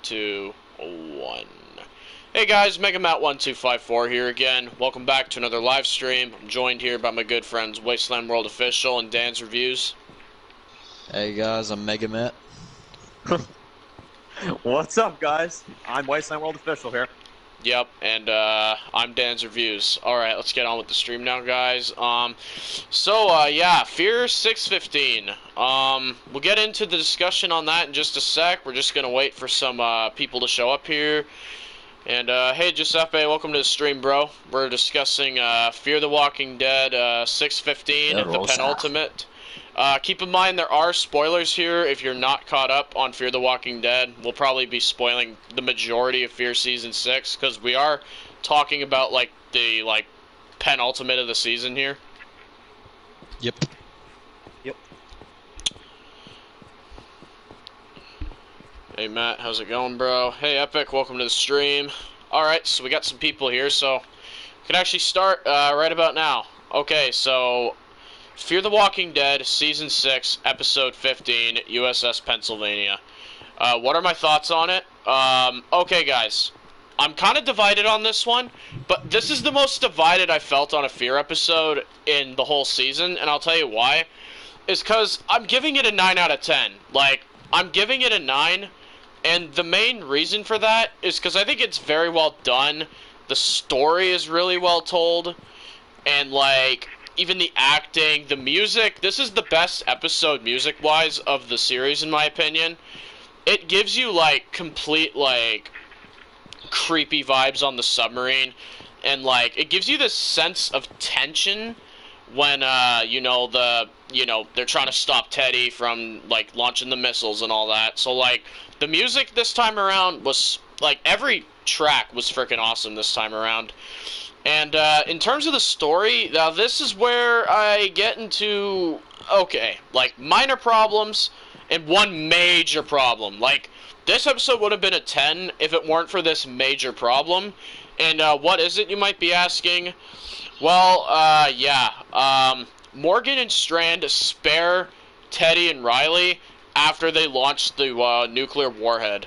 2, 1. Hey guys, megamatt1254 here again. Welcome back to another live stream. I'm joined here by my good friends Wasteland World Official and Dan's Reviews. Hey guys, I'm megamatt. What's up, guys? I'm Wasteland World Official here. Yep, and I'm Dan's Reviews. Alright, let's get on with the stream now, guys. Yeah, Fear 615. We'll get into the discussion on that in just a sec. We're just gonna wait for some people to show up here. And hey Giuseppe, welcome to the stream, bro. We're discussing Fear the Walking Dead 615, the penultimate. Keep in mind there are spoilers here if you're not caught up on Fear the Walking Dead. We'll probably be spoiling the majority of Fear Season 6 because we are talking about the penultimate of the season here. Yep. Hey Matt, how's it going, bro? Hey Epic, welcome to the stream. Alright, so we got some people here, so we can actually start right about now. Okay, so Fear the Walking Dead, Season 6, Episode 15, USS Pennsylvania. What are my thoughts on it? Okay, guys. I'm kind of divided on this one, but this is the most divided I felt on a Fear episode in the whole season, and I'll tell you why. Is because I'm giving it a 9 out of 10. I'm giving it a 9, and the main reason for that is because I think it's very well done. The story is really well told, and, even the acting, the music, this is the best episode music-wise of the series, in my opinion. It gives you, complete, creepy vibes on the submarine, and, it gives you this sense of tension when, they're trying to stop Teddy from, launching the missiles and all that. So, the music this time around was, every track was freaking awesome this time around. And in terms of the story, now this is where I get into, minor problems and one major problem. This episode would have been a 10 if it weren't for this major problem. And what is it, you might be asking? Well, Morgan and Strand spare Teddy and Riley after they launched the nuclear warhead.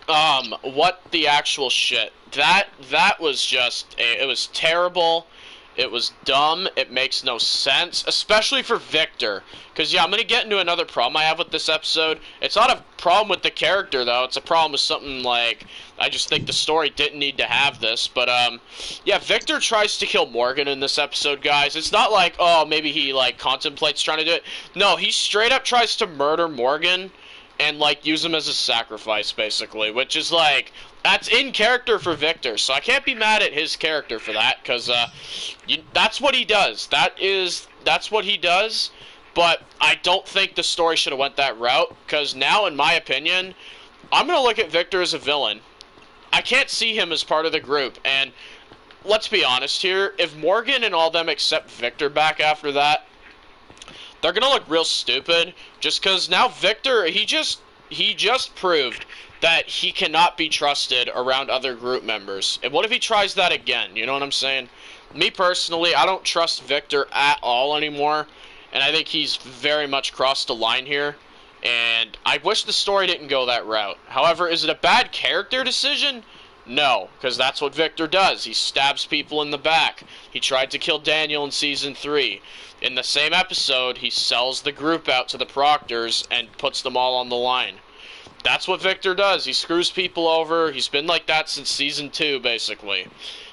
What the actual shit? That was just, it was terrible, it was dumb, it makes no sense, especially for Victor, because, yeah, I'm going to get into another problem I have with this episode. It's not a problem with the character, though, it's a problem with something, I just think the story didn't need to have this, but, yeah, Victor tries to kill Morgan in this episode, guys. It's not oh, maybe he, contemplates trying to do it. No, he straight up tries to murder Morgan and, use him as a sacrifice, basically, which is, that's in character for Victor, so I can't be mad at his character for that, because, that's what he does. That's what he does, but I don't think the story should have went that route, because now, in my opinion, I'm going to look at Victor as a villain. I can't see him as part of the group, and let's be honest here, if Morgan and all them accept Victor back after that, they're going to look real stupid, just because now Victor, he just proved that he cannot be trusted around other group members. And what if he tries that again? You know what I'm saying? Me personally, I don't trust Victor at all anymore, and I think he's very much crossed the line here, and I wish the story didn't go that route. However, is it a bad character decision? No, because that's what Victor does. He stabs people in the back. He tried to kill Daniel in Season 3. In the same episode, he sells the group out to the Proctors and puts them all on the line. That's what Victor does. He screws people over. He's been like that since Season 2, basically.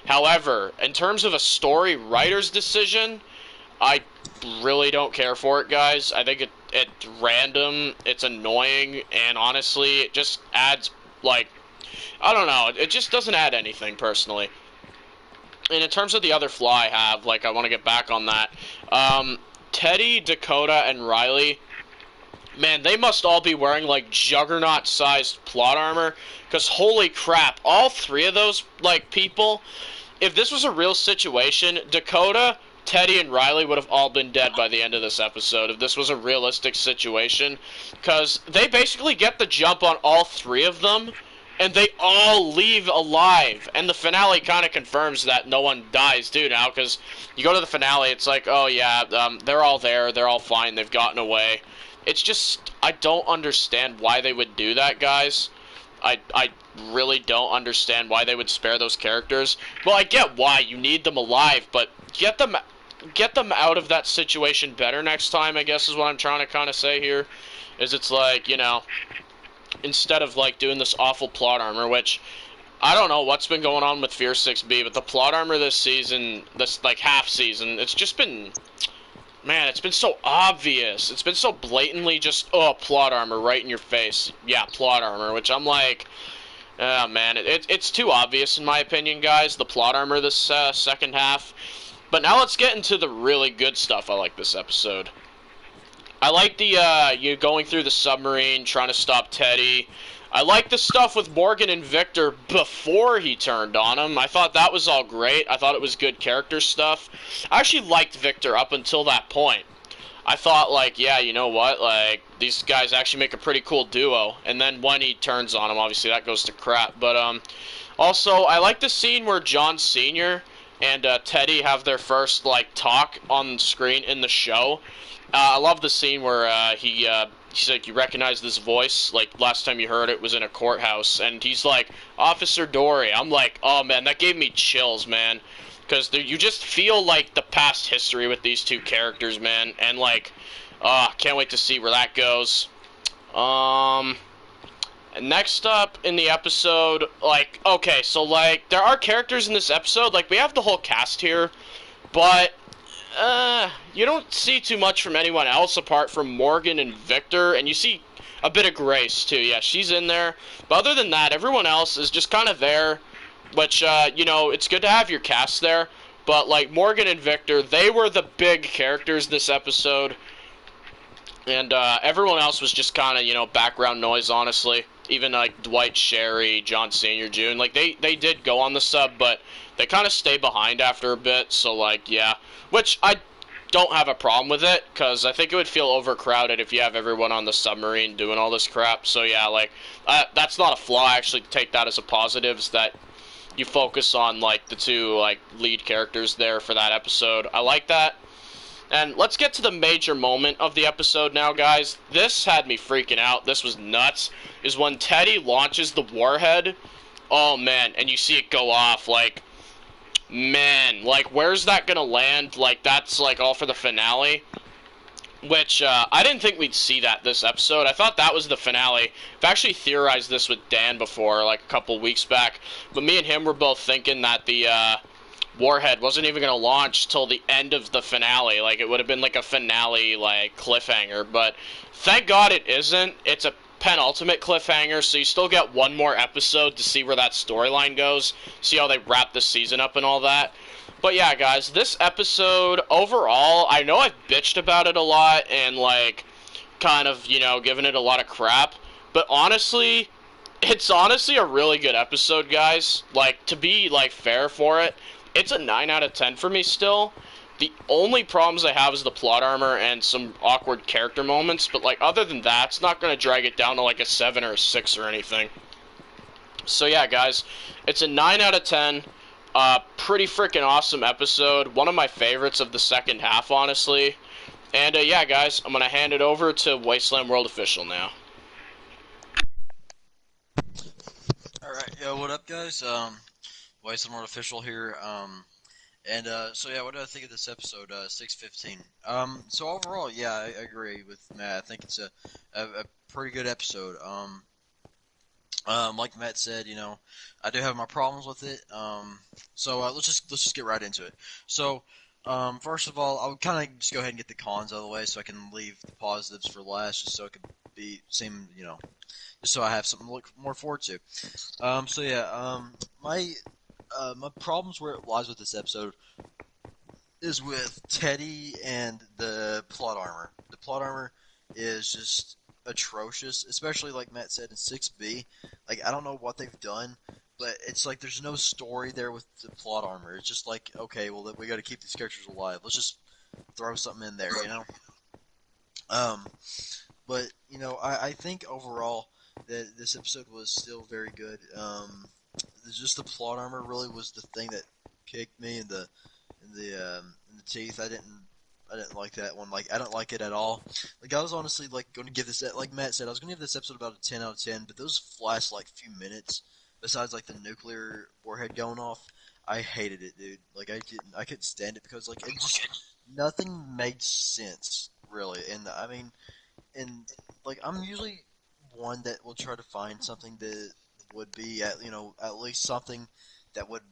However, in terms of a story writer's decision, I really don't care for it, guys. I think it's random, it's annoying, and honestly, it just adds, I don't know, it just doesn't add anything, personally. And in terms of the other flaw I have, I want to get back on that. Teddy, Dakota, and Riley, man, they must all be wearing, juggernaut-sized plot armor, because holy crap, all three of those, people, if this was a real situation, Dakota, Teddy, and Riley would have all been dead by the end of this episode, if this was a realistic situation, because they basically get the jump on all three of them, and they all leave alive, and the finale kind of confirms that no one dies too now, because you go to the finale, it's oh yeah, they're all there, they're all fine, they've gotten away. It's just, I don't understand why they would do that, guys. I really don't understand why they would spare those characters. Well, I get why you need them alive, but get them out of that situation better next time, I guess is what I'm trying to kind of say here. Is it's like, you know, instead of like doing this awful plot armor, which I don't know what's been going on with Fear 6B, but the plot armor this season, this like half season, it's just been, man, it's been so obvious. It's been so blatantly just, oh, plot armor right in your face. Yeah, plot armor, which I'm like, oh, man, it's too obvious in my opinion, guys, the plot armor this second half. But now let's get into the really good stuff I like this episode. I like the, you going through the submarine, trying to stop Teddy. I like the stuff with Morgan and Victor before he turned on him. I thought that was all great. I thought it was good character stuff. I actually liked Victor up until that point. I thought, like, yeah, you know what? Like, these guys actually make a pretty cool duo. And then when he turns on him, obviously that goes to crap. But, also, I like the scene where John Sr. and Teddy have their first, like, talk on screen in the show. I love the scene where he's like, you recognize this voice? Like, last time you heard it was in a courthouse. And he's like, Officer Dory. I'm like, oh, man, that gave me chills, man. Because you just feel, like, the past history with these two characters, man. And, like, can't wait to see where that goes. And next up in the episode, like, okay, so, like, there are characters in this episode. Like, we have the whole cast here. But you don't see too much from anyone else apart from Morgan and Victor, and you see a bit of Grace, too. Yeah, she's in there. But other than that, everyone else is just kind of there, which, you know, it's good to have your cast there. But, like, Morgan and Victor, they were the big characters this episode. And, everyone else was just kind of, you know, background noise, honestly. Even, like, Dwight, Sherry, John Sr., June. Like, they did go on the sub, but they kind of stay behind after a bit, so, like, yeah. Which, I don't have a problem with it, because I think it would feel overcrowded if you have everyone on the submarine doing all this crap. So, yeah, like, that's not a flaw. I actually take that as a positive, is that you focus on, like, the two, like, lead characters there for that episode. I like that. And let's get to the major moment of the episode now, guys. This had me freaking out. This was nuts. Is when Teddy launches the warhead. Oh, man. And you see it go off. Like, man. Like, where's that gonna land? Like, that's, like, all for the finale. Which, I didn't think we'd see that this episode. I thought that was the finale. I've actually theorized this with Dan before, like, a couple weeks back. But me and him were both thinking that the, warhead wasn't even going to launch till the end of the finale. Like, it would have been like a finale, like, cliffhanger. But thank God it isn't. It's a penultimate cliffhanger, so you still get one more episode to see where that storyline goes, see how they wrap the season up and all that. But yeah, guys, this episode, overall, I know I've bitched about it a lot and, like, kind of, you know, given it a lot of crap. But honestly, it's honestly a really good episode, guys. Like, to be, like, fair for it, it's a 9 out of 10 for me still. The only problems I have is the plot armor and some awkward character moments, but, like, other than that, it's not going to drag it down to, like, a 7 or a 6 or anything. So, yeah, guys, it's a 9 out of 10. Pretty freaking awesome episode. One of my favorites of the second half, honestly. And, yeah, guys, I'm going to hand it over to Wasteland World Official now. Alright, yo, what up, guys? Wasteland World Official here. So yeah, what do I think of this episode, 615? So overall, yeah, I agree with Matt. I think it's a pretty good episode. Like Matt said, you know, I do have my problems with it. So let's just get right into it. So, first of all, I'll kind of just go ahead and get the cons out of the way, so I can leave the positives for last, just so it could seem, you know, just so I have something to look more forward to. So yeah, my problems where it lies with this episode is with Teddy and the plot armor. The plot armor is just atrocious, especially like Matt said in 6B. Like, I don't know what they've done, but it's like there's no story there with the plot armor. It's just like, okay, well, we got to keep these characters alive. Let's just throw something in there, you know? But, you know, I think overall that this episode was still very good. Just the plot armor really was the thing that kicked me in the teeth. I I didn't like that one. Like, I don't like it at all. Like, I was honestly, like, going to give this, like Matt said, I was going to give this episode about a 10 out of 10, but those last, like, few minutes, besides, like, the nuclear warhead going off, I hated it, dude. Like, I couldn't stand it because, like, it just, nothing made sense, really. And, I mean, and, like, I'm usually one that will try to find something that would be, at least something that would,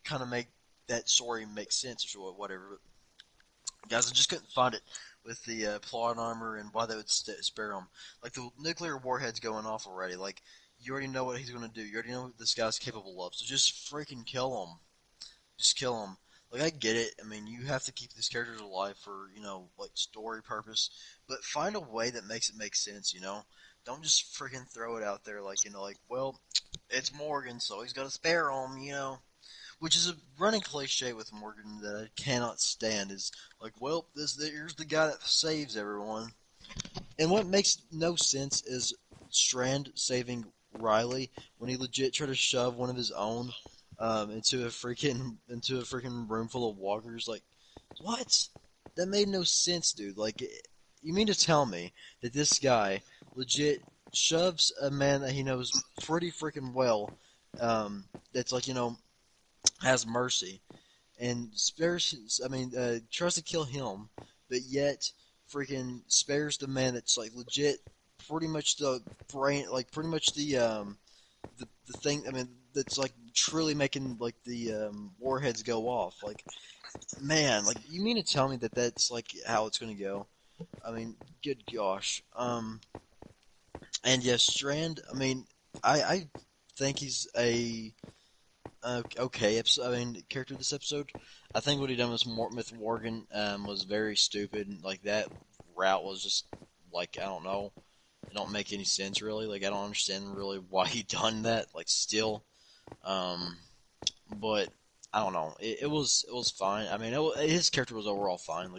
kind of make that story make sense or whatever. Guys, I just couldn't find it with the plot armor and why they would spare them. Like, the nuclear warhead's going off already. Like, you already know what he's going to do. You already know what this guy's capable of. So just freaking kill him. Just kill him. Like, I get it. I mean, you have to keep these characters alive for, like, story purpose. But find a way that makes it make sense, Don't just freaking throw it out there like, well, it's Morgan, so he's got to spare him, Which is a running cliche with Morgan that I cannot stand. Is like, well, here's the guy that saves everyone. And what makes no sense is Strand saving Riley when he legit tried to shove one of his own into a freaking room full of walkers. Like, what? That made no sense, dude. Like, you mean to tell me that this guy legit shoves a man that he knows pretty freaking well, that's like, has mercy and spares, tries to kill him, but yet freaking spares the man that's like legit pretty much the brain, like pretty much the thing, that's like truly making like the warheads go off. Like, man, like, you mean to tell me that that's like how it's going to go? I mean, good gosh. And yes, Strand, I think he's a okay character this episode. I think what he done with Morgan was very stupid. Like, that route was just, like, I don't know. It don't make any sense, really. Like, I don't understand really why he done that, like, still. But I don't know. It was fine. I mean, his character was overall fine.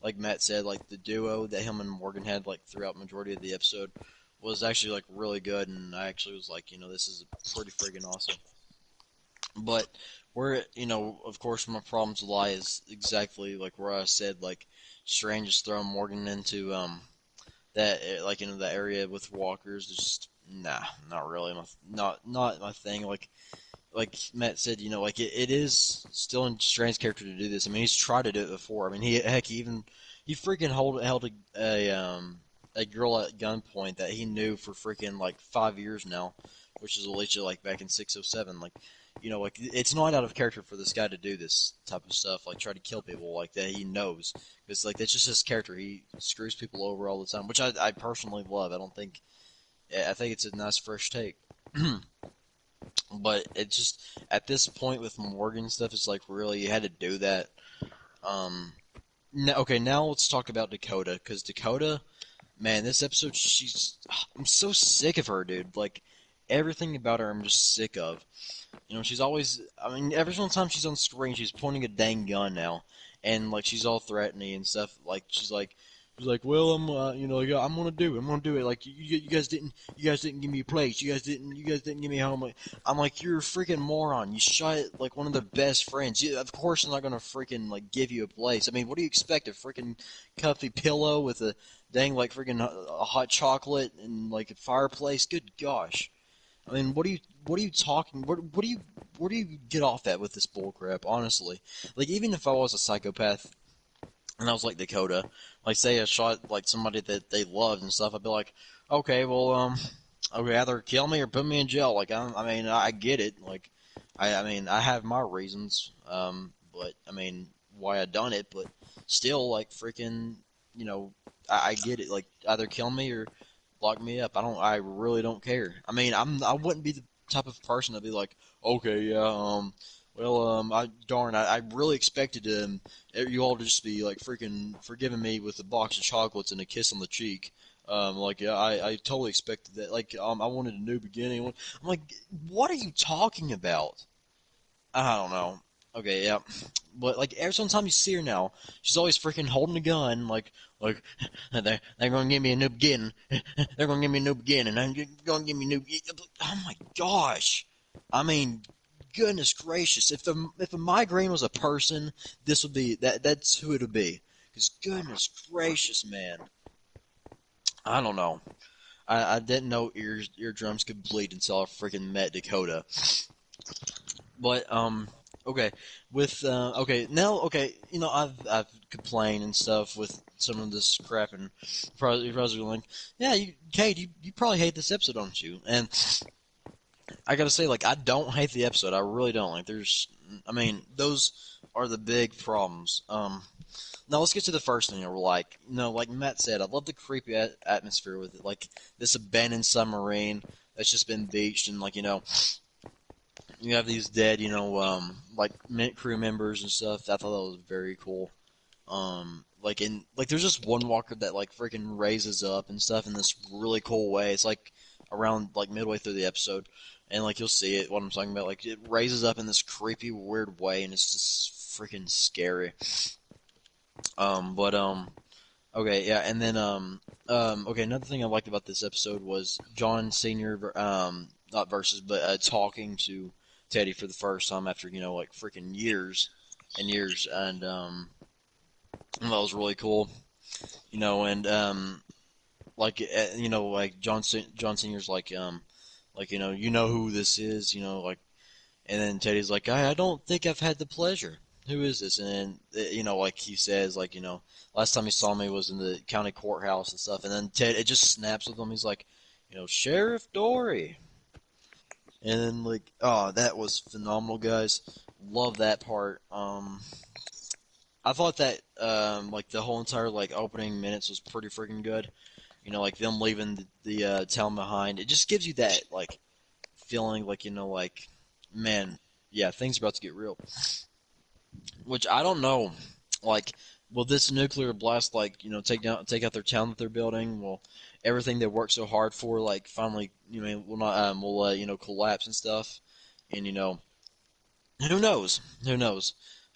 Like Matt said, like, the duo that him and Morgan had, like, throughout majority of the episode was actually, like, really good, and I actually was like, this is pretty friggin' awesome. But where, of course, my problems lie is exactly like where I said, like, Strange is throwing Morgan into that, like, that area with walkers. Just not really not my thing. Like Matt said, like, it is still in Strange's character to do this. I mean, he's tried to do it before. I mean, he freaking held a girl at gunpoint that he knew for freaking like 5 years now, which is Alicia, like, back in 607. Like, like, it's not out of character for this guy to do this type of stuff, like, try to kill people like that. He knows, because, like, that's just his character. He screws people over all the time, which I personally love. I think it's a nice fresh take. But it just, at this point with Morgan stuff, it's like, really, you had to do that. Okay, now let's talk about Dakota, because Dakota, man, this episode, I'm so sick of her, dude. Like, everything about her I'm just sick of. She's always, every single time she's on screen, she's pointing a dang gun now, and, like, she's all threatening and stuff. Like, she's like, well, I'm gonna do it. Like, you guys didn't give me a place. You guys didn't give me a home. I'm like, you're a freaking moron. You shot like one of their best friends. Of course, I'm not gonna freaking like give you a place. I mean, what do you expect? A freaking comfy pillow with a dang like freaking hot chocolate and like a fireplace? Good gosh. I mean, what are you talking? What do you get off at with this bullcrap? Honestly, like, even if I was a psychopath and I was like Dakota, like, say I shot like somebody that they loved and stuff, I'd be like, okay, well, okay, either kill me or put me in jail. Like, I get it. Like, I have my reasons, but why I done it, but still, like, freaking, I get it. Like, either kill me or lock me up. I really don't care. I wouldn't be the type of person to be like, okay, yeah, I really expected you all to just be like freaking forgiving me with a box of chocolates and a kiss on the cheek. Like, yeah, I totally expected that. Like, I wanted a new beginning. I'm like, what are you talking about? I don't know. Okay, yeah. But, like, every single time you see her now, she's always freaking holding a gun, like, they're gonna give me a new beginning. They're gonna give me a new beginning. They're gonna give me a new. Oh my gosh! Goodness gracious! If a migraine was a person, this would be that's who it would be. Because goodness gracious, man. I don't know. I didn't know eardrums could bleed until I freaking met Dakota. But okay, with okay, I've complained and stuff with some of this crap, and probably like, yeah, Kate, you probably hate this episode, don't you? And I gotta say, like, I don't hate the episode. I really don't. Like, those are the big problems. Now let's get to the first thing. Like Matt said, I love the creepy atmosphere with it. Like this abandoned submarine that's just been beached, and you have these dead, like crew members and stuff. I thought that was very cool. There's just one walker that like freaking raises up and stuff in this really cool way. It's like around like midway through the episode, and like you'll see it. What I'm talking about, like it raises up in this creepy, weird way, and it's just freaking scary. Okay, yeah, and then okay, another thing I liked about this episode was John Senior, not versus, but talking to Teddy for the first time after like freaking years and years, and that was really cool, and like John Senior's like who this is, like, and then Teddy's like, I don't think I've had the pleasure. Who is this? And then, like he says, like, last time he saw me was in the county courthouse and stuff. And then Ted, it just snaps with him. He's like, Sheriff Dory. And then, like, oh, that was phenomenal, guys. Love that part. I thought that, like, the whole entire, like, opening minutes was pretty freaking good. Like, them leaving the town behind. It just gives you that, like, feeling, like, like, man, yeah, things are about to get real. Which I don't know, like, will this nuclear blast, like, take out their town that they're building? Will everything they worked so hard for, like, finally, will not, collapse and stuff? And who knows? Who knows?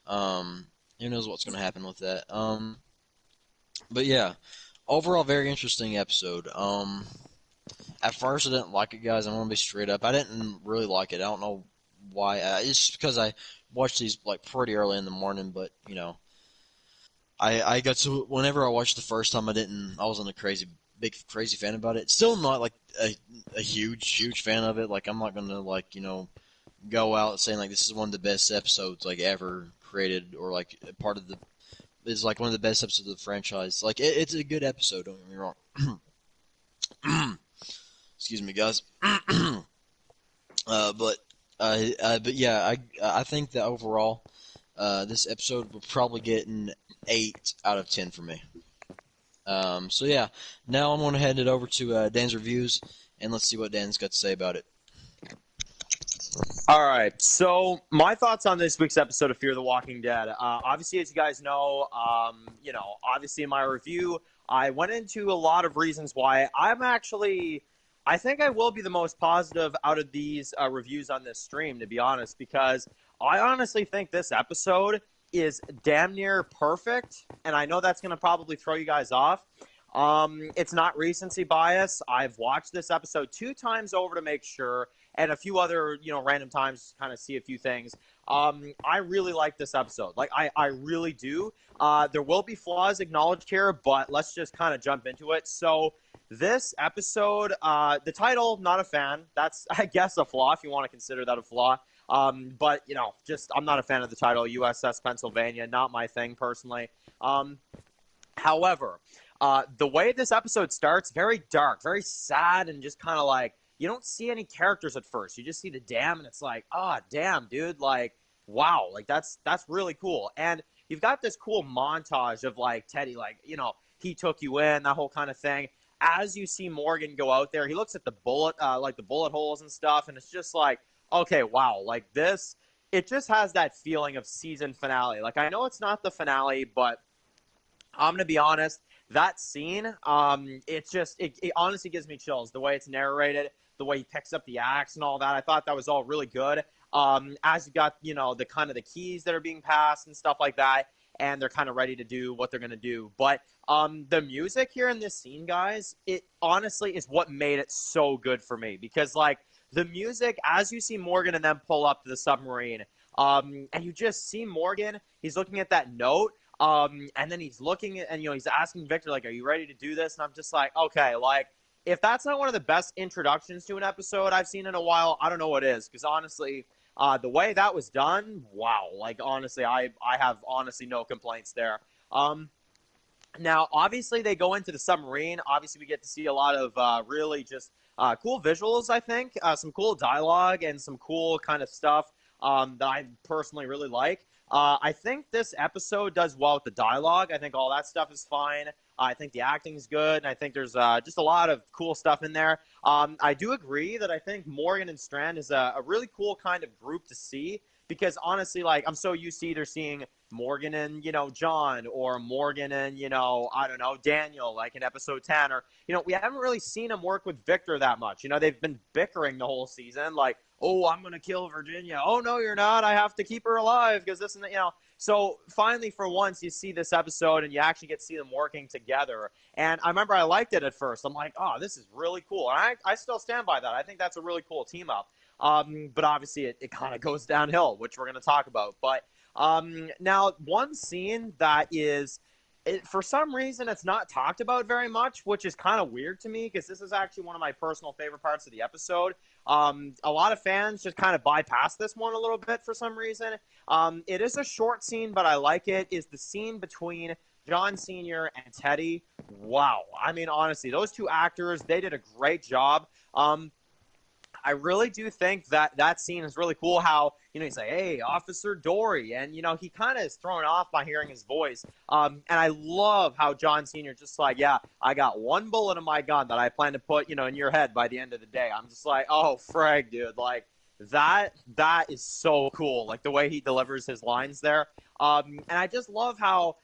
Who knows what's going to happen with that? But yeah, overall, very interesting episode. At first I didn't like it, guys. I'm gonna be straight up. I didn't really like it. I don't know why. It's just because I watched these like pretty early in the morning, but I got to whenever I watched the first time, I wasn't a big crazy fan about it. Still not like a huge fan of it. Like I'm not gonna like go out saying like this is one of the best episodes like ever created or like part of the is like one of the best episodes of the franchise. Like it's a good episode. Don't get me wrong. Excuse me, guys. But yeah, I think that overall, this episode will probably get an 8 out of 10 for me. So yeah, now I'm going to hand it over to Dan's reviews, and let's see what Dan's got to say about it. All right, so my thoughts on this week's episode of Fear the Walking Dead. Obviously, as you guys know, obviously in my review, I went into a lot of reasons why I think I will be the most positive out of these reviews on this stream, to be honest, because I honestly think this episode is damn near perfect, and I know that's going to probably throw you guys off. It's not recency bias. I've watched this episode 2 times over to make sure, and a few other, random times to kind of see a few things. I really like this episode. Like, I really do. There will be flaws acknowledged here, but let's just kind of jump into it. So, this episode, the title, not a fan. That's, I guess, a flaw, if you want to consider that a flaw. But, I'm not a fan of the title, USS Pennsylvania. Not my thing, personally. However, the way this episode starts, very dark, very sad, and just kind of like, you don't see any characters at first. You just see the dam, and it's like, damn, dude, like, wow, like, that's really cool. And you've got this cool montage of, like, Teddy, like, he took you in, that whole kind of thing. As you see Morgan go out there, he looks at the bullet holes and stuff, and it's just like, okay, wow, like this, it just has that feeling of season finale. Like, I know it's not the finale, but I'm going to be honest, that scene, it honestly gives me chills. The way it's narrated, the way he picks up the axe and all that, I thought that was all really good. As you got, the kind of the keys that are being passed and stuff like that, and they're kind of ready to do what they're going to do. But the music here in this scene, guys, it honestly is what made it so good for me. Because, like, the music, as you see Morgan and them pull up to the submarine, and you just see Morgan, he's looking at that note. And then he's looking at, and he's asking Victor like, "Are you ready to do this?" And I'm just like, okay, like if that's not one of the best introductions to an episode I've seen in a while, I don't know what is. Because honestly, the way that was done, wow, like honestly, I have honestly no complaints there. Now, obviously, they go into the submarine. Obviously, we get to see a lot of really just cool visuals, I think, some cool dialogue, and some cool kind of stuff that I personally really like. I think this episode does well with the dialogue. I think all that stuff is fine. I think the acting's good, and I think there's just a lot of cool stuff in there. I do agree that I think Morgan and Strand is a really cool kind of group to see because honestly, like I'm so used to either seeing Morgan and John or Morgan and I don't know Daniel like in episode 10 or we haven't really seen them work with Victor that much. They've been bickering the whole season like, oh, I'm gonna kill Virginia, oh no you're not, I have to keep her alive because this and that. So finally for once you see this episode and you actually get to see them working together, and I remember I liked it at first. I'm like, oh, this is really cool, and I still stand by that. I think that's a really cool team up. But obviously it kind of goes downhill, which we're going to talk about. But now, one scene that is, for some reason, it's not talked about very much, which is kind of weird to me because this is actually one of my personal favorite parts of the episode. A lot of fans just kind of bypass this one a little bit for some reason. It is a short scene, but I like it, is the scene between John Sr. and Teddy. Wow. I mean, honestly, those two actors, they did a great job. I really do think that scene is really cool. How he's like, "Hey, Officer Dory," and he kind of is thrown off by hearing his voice. And I love how John Sr. just like, "Yeah, I got one bullet in my gun that I plan to put in your head by the end of the day." I'm just like, "Oh, frag, dude!" Like that is so cool. Like the way he delivers his lines there. And I just love how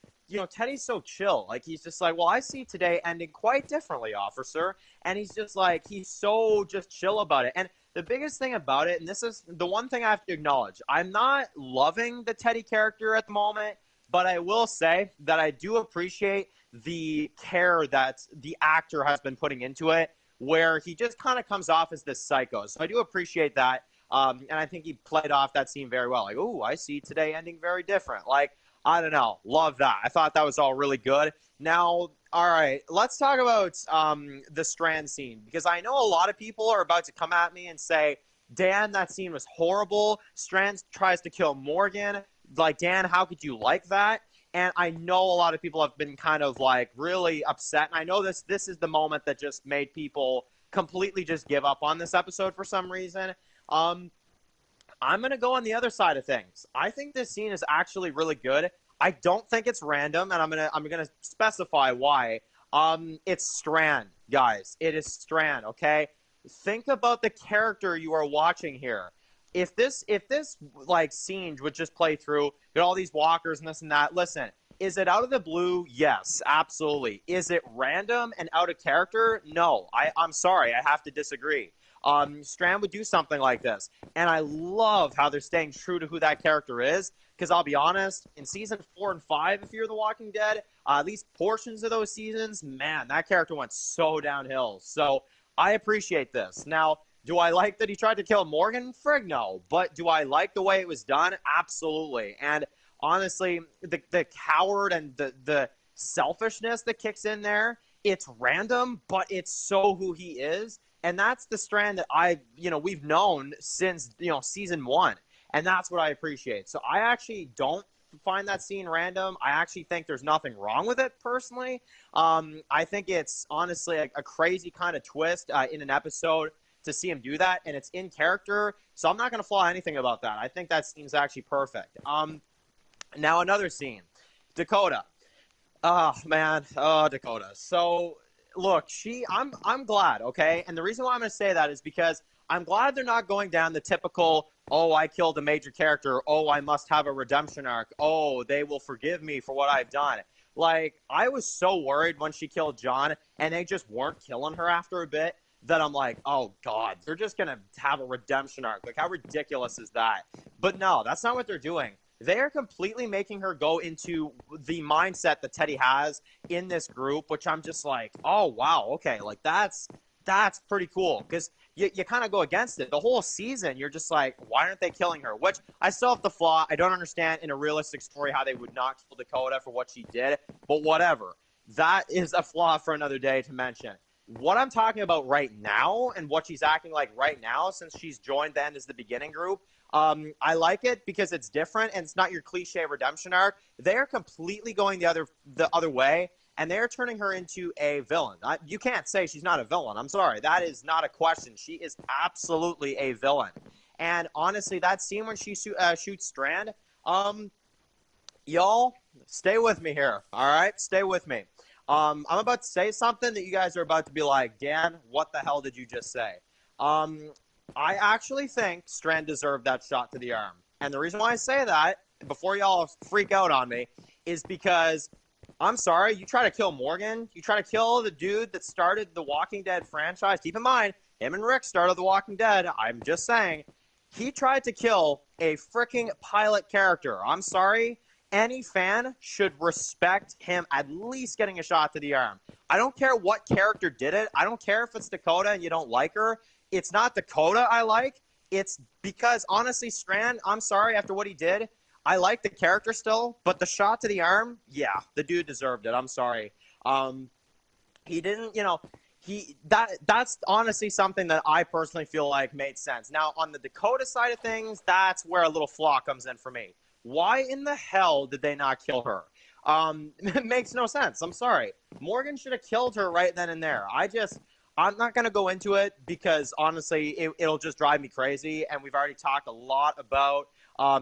Teddy's so chill. Like, he's just like, well, I see today ending quite differently, officer. And he's just like, he's so just chill about it. And the biggest thing about it, and this is the one thing I have to acknowledge, I'm not loving the Teddy character at the moment, but I will say that I do appreciate the care that the actor has been putting into it, where he just kind of comes off as this psycho. So I do appreciate that. And I think he played off that scene very well. Like, oh, I see today ending very different. Like, I don't know. Love that. I thought that was all really good. Now, all right, let's talk about the Strand scene, because I know a lot of people are about to come at me and say, Dan, that scene was horrible. Strand tries to kill Morgan. Like, Dan, how could you like that? And I know a lot of people have been kind of like really upset. And I know this is the moment that just made people completely just give up on this episode for some reason. I'm going to go on the other side of things. I think this scene is actually really good. I don't think it's random, and I'm going to specify why. It's Strand, guys. It is Strand, okay? Think about the character you are watching here. If this like scene would just play through, get all these walkers and this and that, listen, is it out of the blue? Yes, absolutely. Is it random and out of character? No. I'm sorry, I have to disagree. Strand would do something like this. And I love how they're staying true to who that character is. Because I'll be honest, in season 4 and 5, if you're The Walking Dead, at least portions of those seasons, man, that character went so downhill. So I appreciate this. Now, do I like that he tried to kill Morgan? Frig, no. But do I like the way it was done? Absolutely. And honestly, the coward and the selfishness that kicks in there, it's random, but it's so who he is. And that's the Strand that we've known since, season 1. And that's what I appreciate. So I actually don't find that scene random. I actually think there's nothing wrong with it, personally. I think it's honestly a crazy kind of twist in an episode to see him do that. And it's in character. So I'm not going to flaw anything about that. I think that scene's actually perfect. Now another scene. Dakota. Oh, man. Oh, Dakota. So... look, I'm glad, okay? And the reason why I'm going to say that is because I'm glad they're not going down the typical, oh, I killed a major character, oh, I must have a redemption arc, oh, they will forgive me for what I've done. Like, I was so worried when she killed John, and they just weren't killing her after a bit, that I'm like, oh, God, they're just going to have a redemption arc. Like, how ridiculous is that? But no, that's not what they're doing. They are completely making her go into the mindset that Teddy has in this group, which I'm just like, oh, wow, okay, like that's pretty cool. Because you kind of go against it. The whole season, you're just like, why aren't they killing her? Which I still have the flaw. I don't understand in a realistic story how they would not kill Dakota for what she did, but whatever. That is a flaw for another day to mention. What I'm talking about right now and what she's acting like right now since she's joined the End is the Beginning group, I like it because it's different and it's not your cliche redemption arc. They're completely going the other way, and they're turning her into a villain. You can't say she's not a villain. I'm sorry. That is not a question. She is absolutely a villain. And honestly, that scene when she shoots Strand, y'all, stay with me here, all right? Stay with me. I'm about to say something that you guys are about to be like, Dan, what the hell did you just say? I actually think Strand deserved that shot to the arm. And the reason why I say that, before y'all freak out on me, is because, I'm sorry, you try to kill Morgan, you try to kill the dude that started the Walking Dead franchise. Keep in mind, him and Rick started the Walking Dead. I'm just saying, he tried to kill a freaking pilot character. I'm sorry. Any fan should respect him at least getting a shot to the arm. I don't care what character did it. I don't care if it's Dakota and you don't like her. It's not Dakota I like. It's because, honestly, Strand, I'm sorry, after what he did, I like the character still, but the shot to the arm, yeah, the dude deserved it. I'm sorry. He didn't, that's honestly something that I personally feel like made sense. Now, on the Dakota side of things, that's where a little flaw comes in for me. Why in the hell did they not kill her? It makes no sense. I'm sorry. Morgan should have killed her right then and there. I'm not going to go into it because, honestly, it'll just drive me crazy. And we've already talked a lot about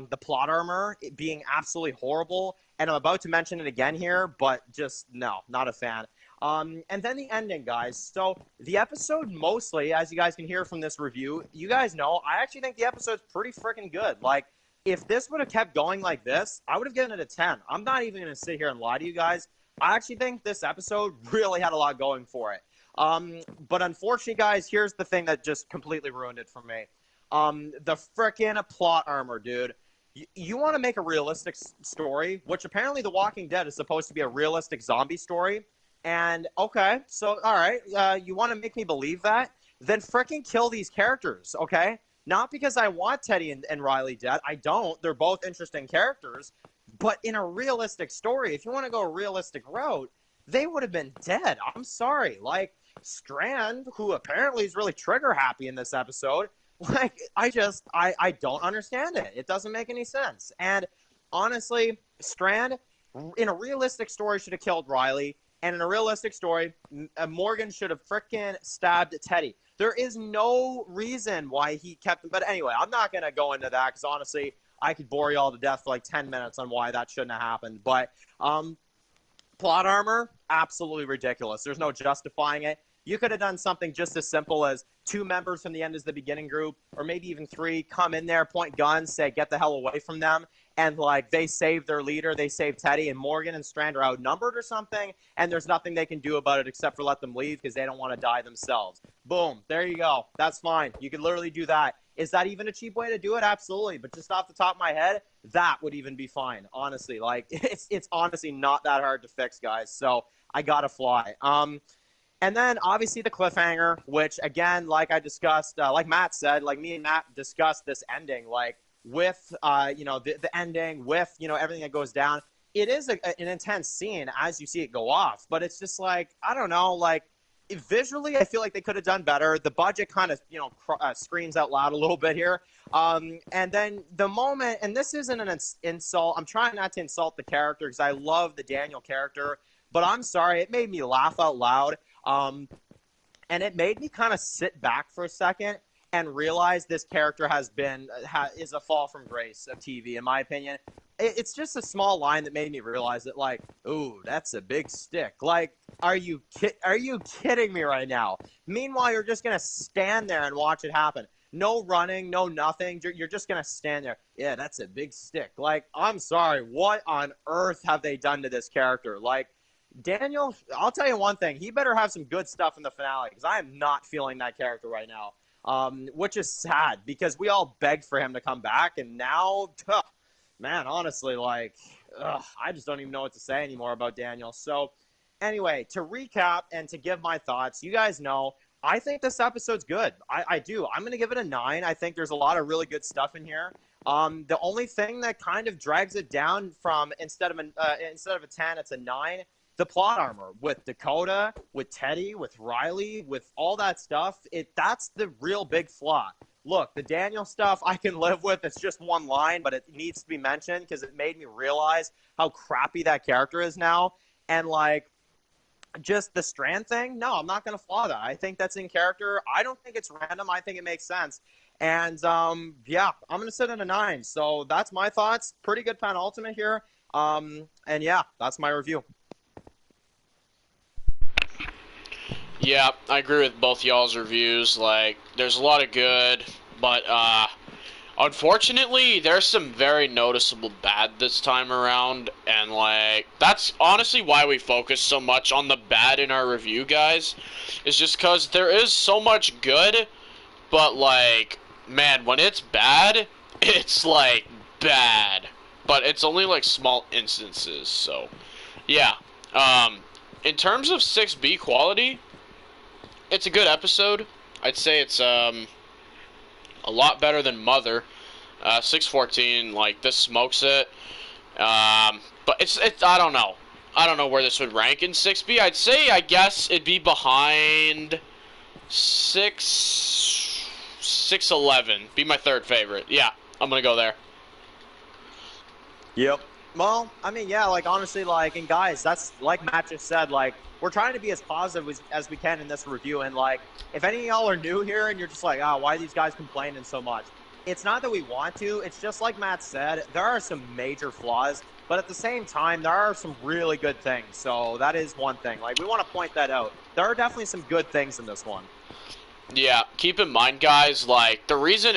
the plot armor being absolutely horrible. And I'm about to mention it again here, but just, no, not a fan. And then the ending, guys. So the episode mostly, as you guys can hear from this review, you guys know, I actually think the episode's pretty freaking good. Like, if this would have kept going like this, I would have given it a 10. I'm not even going to sit here and lie to you guys. I actually think this episode really had a lot going for it. But unfortunately, guys, here's the thing that just completely ruined it for me. The frickin' plot armor, dude. You want to make a realistic story, which apparently The Walking Dead is supposed to be a realistic zombie story. And, okay, so, all right, you want to make me believe that? Then frickin' kill these characters, okay? Not because I want Teddy and Riley dead. I don't. They're both interesting characters. But in a realistic story, if you want to go a realistic route, they would have been dead. I'm sorry. Like, Strand, who apparently is really trigger happy in this episode, like, I don't understand it. It doesn't make any sense. And honestly, Strand, in a realistic story, should have killed Riley. And in a realistic story, Morgan should have frickin' stabbed Teddy. There is no reason why he kept him. But anyway, I'm not going to go into that because, honestly, I could bore you all to death for like 10 minutes on why that shouldn't have happened. But plot armor, absolutely ridiculous. There's no justifying it. You could have done something just as simple as 2 members from the End is the Beginning group, or maybe even 3, come in there, point guns, say, get the hell away from them. And, like, they save their leader, they save Teddy, and Morgan and Strand are outnumbered or something, and there's nothing they can do about it except for let them leave because they don't want to die themselves. Boom. There you go. That's fine. You could literally do that. Is that even a cheap way to do it? Absolutely. But just off the top of my head, that would even be fine, honestly. Like, it's honestly not that hard to fix, guys. So I got to fly. And then, obviously, the cliffhanger, which, again, like I discussed, like Matt said, like me and Matt discussed this ending, like, with, the ending, with, everything that goes down. It is an intense scene as you see it go off, but it's just like, I don't know, like, visually, I feel like they could have done better. The budget kind of, screams out loud a little bit here. And then the moment, and this isn't an insult, I'm trying not to insult the character because I love the Daniel character, but I'm sorry, it made me laugh out loud. And it made me kind of sit back for a second and realize this character is a fall from grace of TV, in my opinion. It's just a small line that made me realize that, like, ooh, that's a big stick. Like, are you kidding me right now? Meanwhile, you're just gonna stand there and watch it happen. No running, no nothing. You're just gonna stand there. Yeah, that's a big stick. Like, I'm sorry, what on earth have they done to this character? Like, Daniel, I'll tell you one thing. He better have some good stuff in the finale because I am not feeling that character right now, which is sad because we all begged for him to come back, and now, man, honestly, like, I just don't even know what to say anymore about Daniel. So, anyway, to recap and to give my thoughts, you guys know I think this episode's good. I do. I'm going to give it a 9. I think there's a lot of really good stuff in here. The only thing that kind of drags it down from instead of a 10, it's a 9. The plot armor with Dakota, with Teddy, with Riley, with all that stuff. That's the real big flaw. Look, the Daniel stuff I can live with. It's just one line, but it needs to be mentioned because it made me realize how crappy that character is now. And like, just the Strand thing, no, I'm not going to flaw that. I think that's in character. I don't think it's random. I think it makes sense. And yeah, I'm going to sit in a 9. So that's my thoughts. Pretty good penultimate here. And yeah, that's my review. Yeah, I agree with both y'all's reviews. Like, there's a lot of good, but unfortunately, there's some very noticeable bad this time around, and like, that's honestly why we focus so much on the bad in our review, guys. Is just because there is so much good, but like, man, when it's bad, it's like bad. But it's only like small instances, so yeah. In terms of 6B quality, it's a good episode. I'd say it's a lot better than Mother. 614, like, this smokes it. But it's I don't know. I don't know where this would rank in 6B. I'd say, I guess, it'd be behind 611. Be my third favorite. Yeah, I'm gonna go there. Yep. Well, I mean, yeah, like, honestly, like, and guys, that's, like Matt just said, like, we're trying to be as positive as we can in this review, and, like, if any of y'all are new here and you're just like, why are these guys complaining so much? It's not that we want to, it's just like Matt said, there are some major flaws, but at the same time, there are some really good things, so that is one thing. Like, we want to point that out. There are definitely some good things in this one. Yeah, keep in mind, guys, like, the reason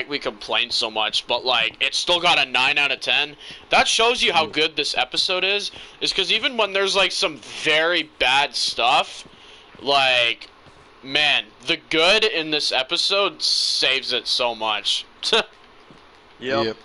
we complain so much, but, like, it's still got a 9 out of 10, that shows you how good this episode is because even when there's, like, some very bad stuff, like, man, the good in this episode saves it so much. Yep.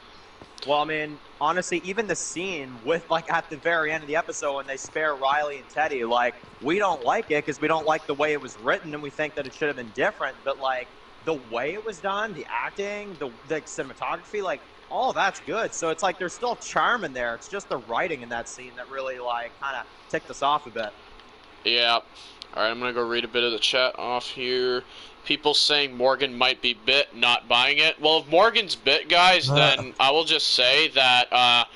Well, I mean, honestly, even the scene with, like, at the very end of the episode when they spare Riley and Teddy, like, we don't like it because we don't like the way it was written and we think that it should have been different. But, like, the way it was done, the acting, the cinematography, like, all that's good. So it's like there's still charm in there. It's just the writing in that scene that really, like, kind of ticked us off a bit. Yeah. All right, I'm going to go read a bit of the chat off here. People saying Morgan might be bit, not buying it. Well, if Morgan's bit, guys, then I will just say that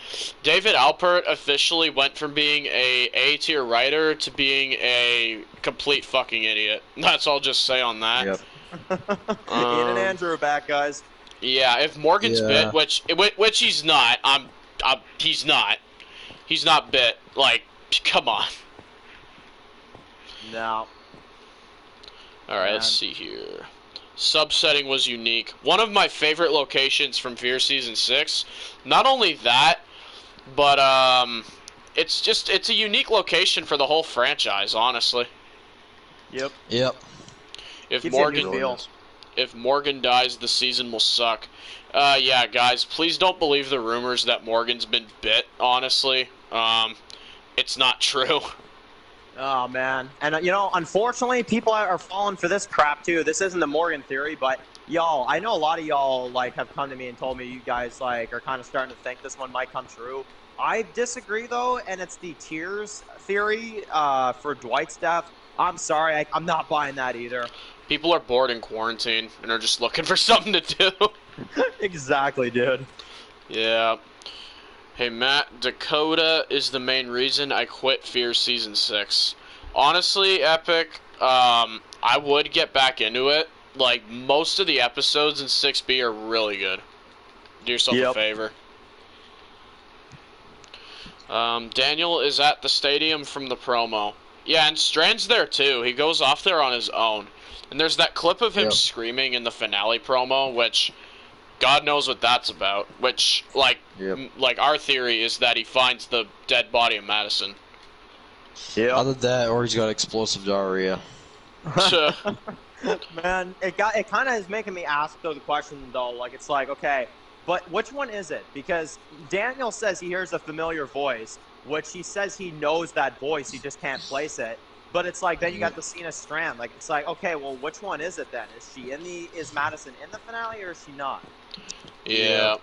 David Alpert officially went from being a A-tier writer to being a complete fucking idiot. That's all I'll just say on that. Yep. Ian and Andrew are back, guys. Yeah, if Morgan's bit, which he's not, he's not. He's not bit. Like, come on. No. Alright, let's see here. Subsetting was unique. One of my favorite locations from Fear Season 6. Not only that, but it's a unique location for the whole franchise, honestly. Yep. If Morgan dies, the season will suck. Yeah, guys, please don't believe the rumors that Morgan's been bit, honestly. It's not true. Oh, man. And, you know, unfortunately, people are falling for this crap, too. This isn't the Morgan theory, but, y'all, I know a lot of y'all, like, have come to me and told me you guys, like, are kind of starting to think this one might come true. I disagree, though, and it's the tears theory for Dwight's death. I'm sorry, I'm not buying that either. People are bored in quarantine and are just looking for something to do. Exactly, dude. Yeah. Hey, Matt, Dakota is the main reason I quit Fear Season 6. Honestly, Epic, I would get back into it. Like, most of the episodes in 6B are really good. Do yourself a favor. Daniel is at the stadium from the promo. Yeah, and Strand's there, too. He goes off there on his own. And there's that clip of him screaming in the finale promo, which... God knows what that's about, which, like, our theory is that he finds the dead body of Madison. Yeah. Either that, or he's got explosive diarrhea. Man, it kind of is making me ask, though, the question, though, like, it's like, okay, but which one is it? Because Daniel says he hears a familiar voice, which he says he knows that voice, he just can't place it. But it's like then you got the Cena Strand. Like it's like, okay, well, which one is it then? Is Madison in the finale or is she not? Yeah.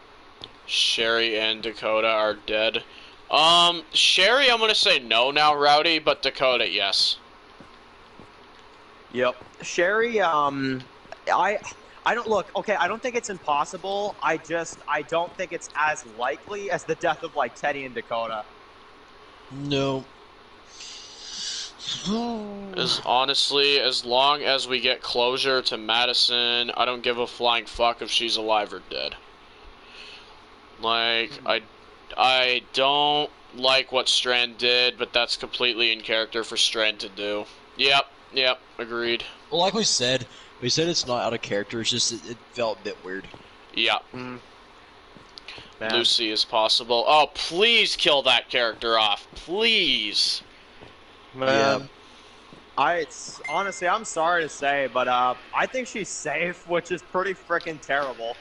Sherry and Dakota are dead. Sherry, I'm gonna say no now, Rowdy, but Dakota, yes. Yep. Sherry, I don't look, okay, I don't think it's impossible. I don't think it's as likely as the death of like Teddy and Dakota. No. As long as we get closure to Madison, I don't give a flying fuck if she's alive or dead. Like, I don't like what Strand did, but that's completely in character for Strand to do. Yep, agreed. Well, like we said it's not out of character. It's just it felt a bit weird. Yeah. Man. Lucy is possible. Oh, please kill that character off. Please. Man. Honestly, I'm sorry to say, but I think she's safe, which is pretty freaking terrible.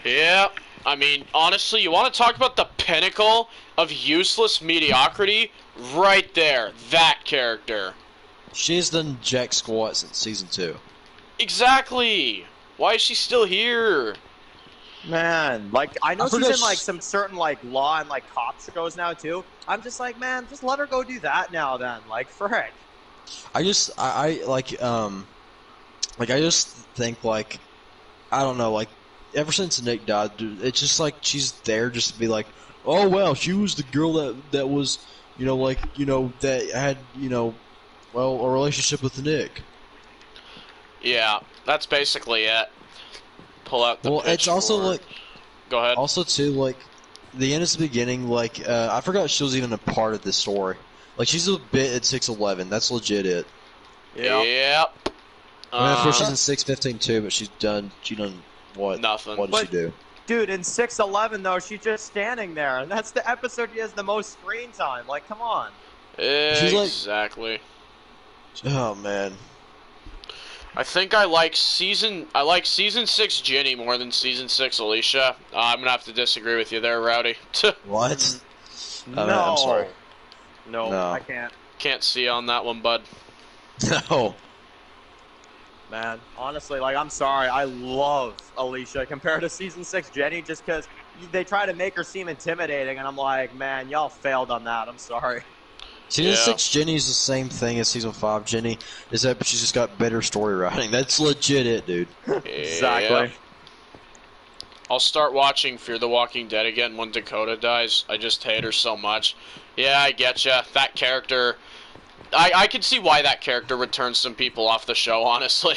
Yeah. I mean, honestly, you want to talk about the pinnacle of useless mediocrity? Right there. That character. She's done jack squat since season 2. Exactly. Why is she still here? Man, like I know she's in like some certain like law and like cop shows now too. I'm just like, man, just let her go do that now then. Like, frick. I just think like I don't know, like ever since Nick died, dude, it's just like she's there just to be like, oh well, she was the girl that was, that had, well, a relationship with Nick. Yeah, that's basically it. Pull out the Well, it's also like, go ahead. Also too, like the end is the beginning. Like I forgot she was even a part of this story. Like she's a bit at 6'11". That's legit it. Yep. I mean, of course she's in 6'15" too, but she done what? Nothing. What did she do? Dude, in 6'11" though, she's just standing there, and that's the episode she has the most screen time. Like, come on. Exactly. Oh man. I think I like season 6 Ginny more than season 6 Alicia. I'm gonna have to disagree with you there, Rowdy. What? No. I'm sorry. No, I can't. Can't see on that one, bud. No. Man, honestly, like, I'm sorry. I love Alicia compared to season 6 Jenny just because they try to make her seem intimidating, and I'm like, man, y'all failed on that. I'm sorry. Season 6 Jenny is the same thing as Season 5 Jenny, except she's just got better story writing. That's legit it, dude. Exactly. Yeah. I'll start watching Fear the Walking Dead again when Dakota dies. I just hate her so much. Yeah, I getcha. That character... I can see why that character would turn some people off the show, honestly.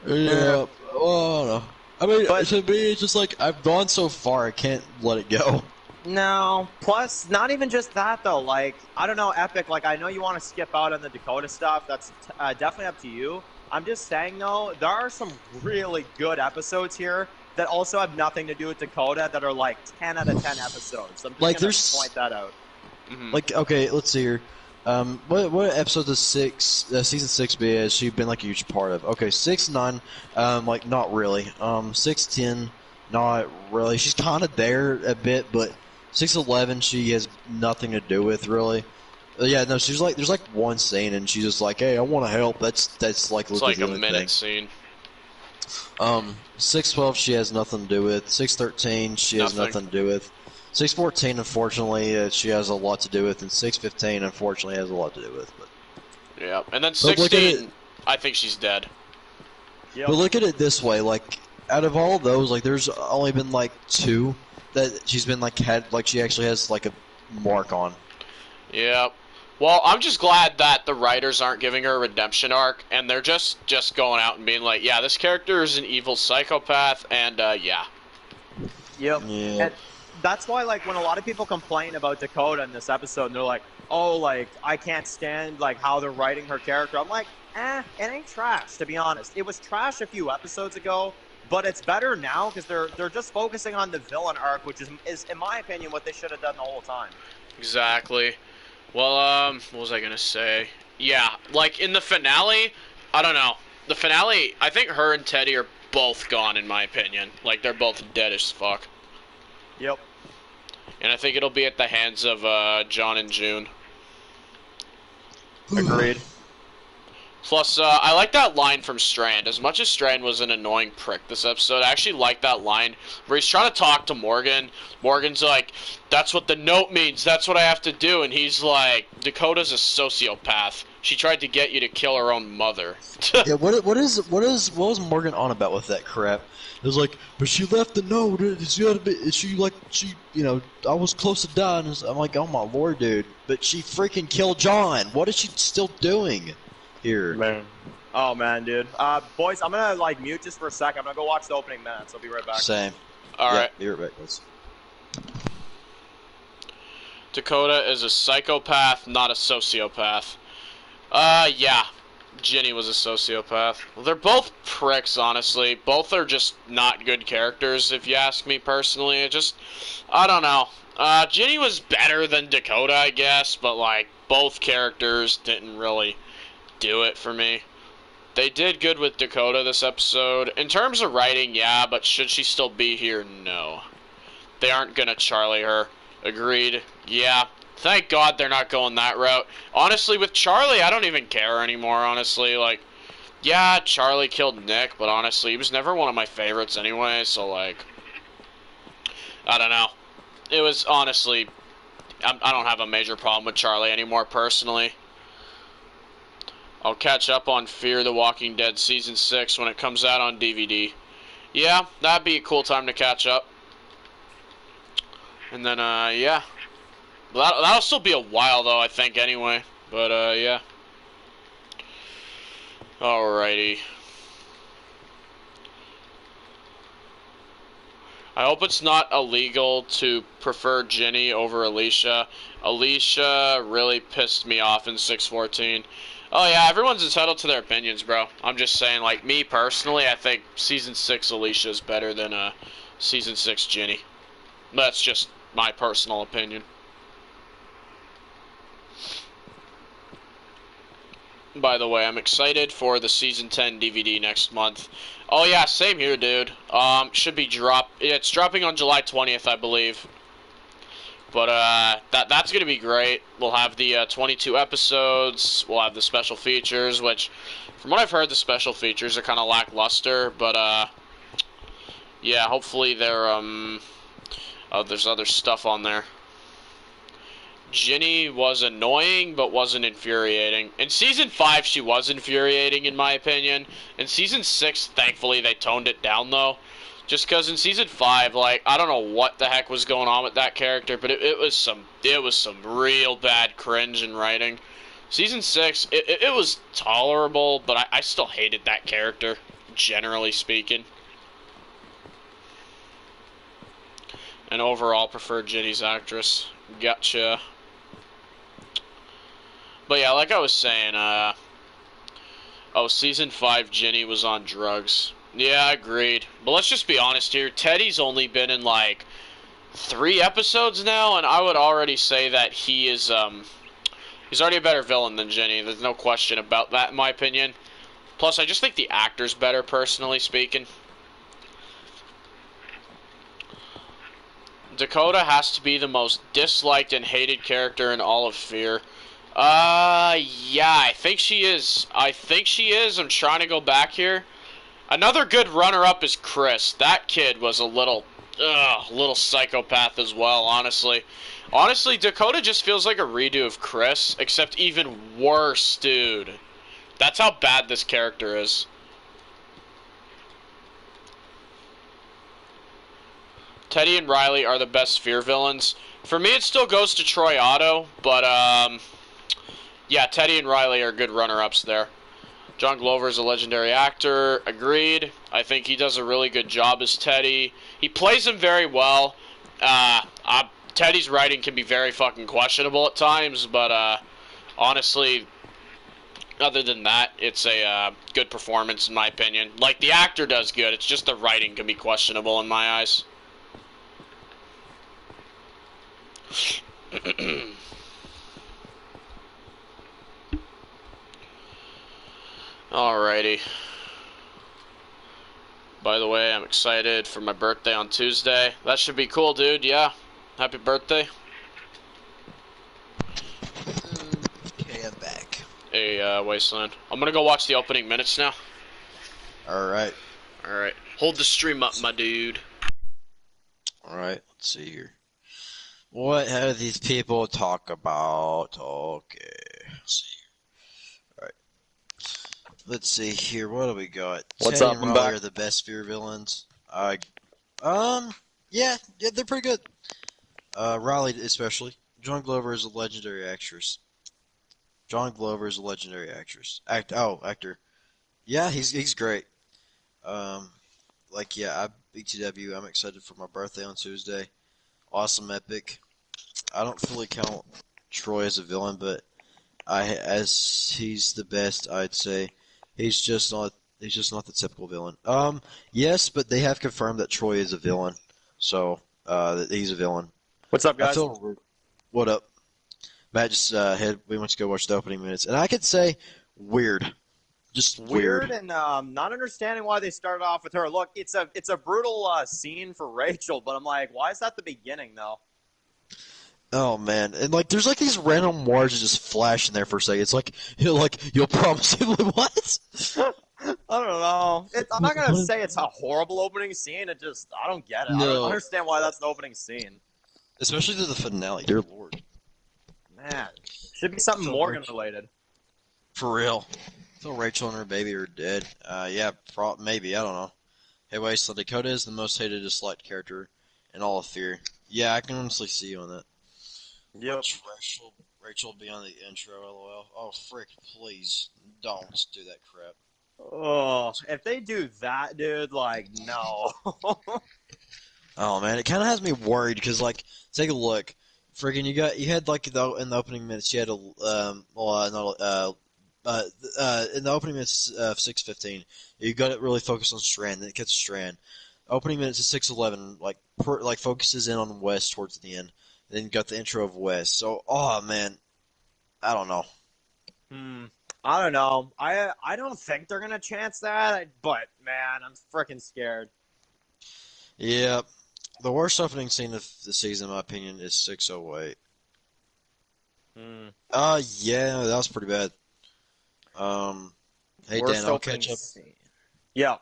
Yeah. Oh, no. I mean, to me, it's just like, I've gone so far, I can't let it go. No. Plus, not even just that, though. Like, I don't know, Epic, like, I know you want to skip out on the Dakota stuff. That's definitely up to you. I'm just saying, though, there are some really good episodes here that also have nothing to do with Dakota that are, like, 10 out of 10 episodes. I'm just going to point that out. Mm-hmm. Like, okay, let's see here. What episode does season 6 be? Has she been like a huge part of? Okay, 6, 9, like not really. 6, 10, not really. She's kind of there a bit, but 6, 11, she has nothing to do with really. Yeah, no, she's like, there's like one scene, and she's just like, hey, I want to help. That's like, it's like a minute scene. 6, 12, she has nothing to do with. 6, 13, she has nothing to do with. 6:14, unfortunately, she has a lot to do with, and 6:15, unfortunately, has a lot to do with. But yeah, and then 16, I think she's dead. Yep. But look at it this way: like, out of all of those, like, there's only been like 2 that she's been like she actually has like a mark on. Yeah. Well, I'm just glad that the writers aren't giving her a redemption arc, and they're just going out and being like, yeah, this character is an evil psychopath, and yeah. Yep. Yeah. And that's why, like, when a lot of people complain about Dakota in this episode, and they're like, oh, like, I can't stand, like, how they're writing her character. I'm like, it ain't trash, to be honest. It was trash a few episodes ago, but it's better now because they're just focusing on the villain arc, which is, in my opinion, what they should have done the whole time. Exactly. Well, what was I gonna say? Yeah, like, in the finale, I don't know. The finale, I think her and Teddy are both gone, in my opinion. Like, they're both dead as fuck. Yep. And I think it'll be at the hands of John and June. Agreed. Plus, I like that line from Strand. As much as Strand was an annoying prick this episode, I actually like that line where he's trying to talk to Morgan. Morgan's like, that's what the note means, that's what I have to do. And he's like, Dakota's a sociopath. She tried to get you to kill her own mother. Yeah, what was Morgan on about with that crap? It was like, but she left the note. I was close to dying. I'm like, oh my lord, dude. But she freaking killed John. What is she still doing here? Man. Oh man, dude. Boys, I'm gonna like mute just for a sec. I'm gonna go watch the opening minutes. I'll be right back. Same. Alright. Be right back, guys. Dakota is a psychopath, not a sociopath. Yeah. Ginny was a sociopath. Well, they're both pricks, honestly. Both are just not good characters, if you ask me personally. I don't know. Ginny was better than Dakota, I guess, but, like, both characters didn't really do it for me. They did good with Dakota this episode. In terms of writing, yeah, but should she still be here? No. They aren't gonna Charlie her. Agreed. Yeah. Thank God they're not going that route. Honestly, with Charlie, I don't even care anymore, honestly. Like, yeah, Charlie killed Nick, but honestly, he was never one of my favorites anyway, so, like, I don't know. It was, honestly, I don't have a major problem with Charlie anymore, personally. I'll catch up on Fear the Walking Dead Season 6 when it comes out on DVD. Yeah, that'd be a cool time to catch up. And then, yeah. That'll still be a while, though, I think, anyway. But, yeah. Alrighty. I hope it's not illegal to prefer Ginny over Alicia. Alicia really pissed me off in 614. Oh, yeah, everyone's entitled to their opinions, bro. I'm just saying, like, me personally, I think Season 6 Alicia is better than, Season 6 Ginny. That's just my personal opinion. By the way, I'm excited for the Season 10 DVD next month. Oh yeah, same here, dude. Should be it's dropping on July 20th, I believe. But, that's gonna be great. We'll have the, 22 episodes. We'll have the special features, which, from what I've heard, the special features are kind of lackluster. But, yeah, hopefully there's other stuff on there. Ginny was annoying, but wasn't infuriating. In Season 5, she was infuriating, in my opinion. In Season 6, thankfully, they toned it down, though. Just because in Season 5, like, I don't know what the heck was going on with that character, but it was some real bad cringe in writing. Season 6, it was tolerable, but I still hated that character, generally speaking. And overall, preferred Ginny's actress. Gotcha. But yeah, like I was saying, Season 5 Ginny was on drugs. Yeah, agreed. But let's just be honest here. Teddy's only been in, like, 3 episodes now, and I would already say that he is, he's already a better villain than Ginny. There's no question about that, in my opinion. Plus, I just think the actor's better, personally speaking. Dakota has to be the most disliked and hated character in all of Fear. Yeah, I think she is. I'm trying to go back here. Another good runner-up is Chris. That kid was a little psychopath as well, honestly. Honestly, Dakota just feels like a redo of Chris, except even worse, dude. That's how bad this character is. Teddy and Riley are the best Fear villains. For me, it still goes to Troy Otto, but, yeah, Teddy and Riley are good runner-ups there. John Glover is a legendary actor. Agreed. I think he does a really good job as Teddy. He plays him very well. Teddy's writing can be very fucking questionable at times, but, honestly, other than that, it's a, good performance in my opinion. Like, the actor does good. It's just the writing can be questionable in my eyes. Alrighty. By the way, I'm excited for my birthday on Tuesday. That should be cool, dude. Yeah. Happy birthday. Okay, I'm back. Wasteland. I'm gonna go watch the opening minutes now. Alright. Alright. Hold the stream up, my dude. Alright, let's see here. What have these people talk about? Okay. Let's see. Alright. Let's see here. What do we got? What's Teddy up? and I'm Riley back. are the best fear villains. Yeah, they're pretty good. Riley especially. John Glover is a legendary actress. Actor. Yeah, he's great. I BTW. I'm excited for my birthday on Tuesday. Awesome epic. I don't fully count Troy as a villain, but as he's the best, I'd say he's just not the typical villain. Yes, but they have confirmed that Troy is a villain, so that he's a villain. What's up, I guys? feel what up? Matt just we went to go watch the opening minutes, and I could say weird, just weird. And not understanding why they started off with her. Look, it's a brutal scene for Rachel, but I'm like, why is that the beginning though? Oh man, and like there's like these random words that just flash in there for a second. It's like you'll promise him what? I don't know. I'm not gonna say it's a horrible opening scene. I don't get it. I No. don't understand why that's an opening scene. Especially to the finale. Dear Lord. Man, should be something So Morgan much. related. For real. I feel Rachel and her baby are dead. Yeah, maybe. I don't know. Hey, Wasteland, Dakota is the most hated, disliked character in all of Fear. Yeah, I can honestly see you on that. Yep. Watch Rachel be on the intro, lol. Oh, frick, please. Don't do that crap. Oh, if they do that, dude, like, no. Oh, man, it kind of has me worried, because, like, take a look. Friggin' you had, like, in the opening minutes, you had in the opening minutes of 6:15, you got it really focused on Strand, then it gets Strand. Opening minutes of 6:11, like focuses in on West towards the end. And then you got the intro of West. So, oh man, I don't know. I don't know. I don't think they're gonna chance that, but man, I'm freaking scared. Yeah, the worst opening scene of the season, in my opinion, is 6:08. Yeah, that was pretty bad. Hey Worst Dan, I'll opening catch up. scene. Yeah.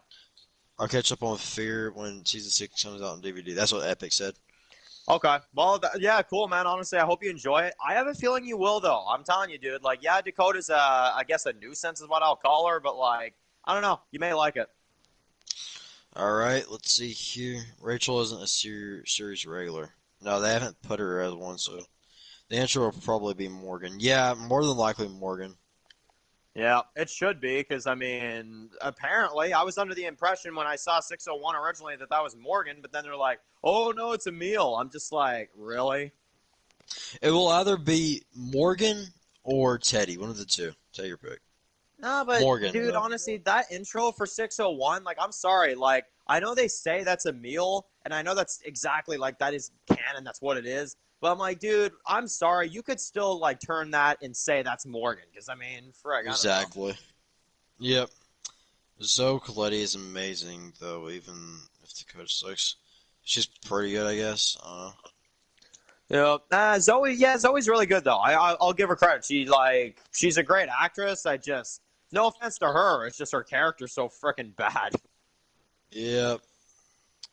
I'll catch up on Fear when season 6 comes out on DVD. That's what Epic said. Okay. Well, yeah, cool, man. Honestly, I hope you enjoy it. I have a feeling you will, though. I'm telling you, dude. Like, yeah, Dakota's, I guess, a nuisance is what I'll call her, but, like, I don't know. You may like it. All right, let's see here. Rachel isn't a series regular. No, they haven't put her as one, so the intro will probably be Morgan. Yeah, more than likely Morgan. Yeah, it should be, because, I mean, apparently, I was under the impression when I saw 601 originally that was Morgan, but then they're like, oh, no, it's Emil. I'm just like, really? It will either be Morgan or Teddy, one of the two. Take your pick. No, but, Morgan, dude, though. honestly, that intro for 601, like, I'm sorry. Like, I know they say that's Emil, and I know that's exactly, like, that is canon. That's what it is. But I'm like, dude, I'm sorry. You could still, like, turn that and say that's Morgan. Because, I mean, frick, I don't know. Exactly. Yep. Zoe Coletti is amazing, though, even if Dakota sucks. She's pretty good, I guess. I don't know. Yeah, Zoe's really good though. I'll give her credit. She's a great actress. No offense to her, it's just her character's so freaking bad. Yep.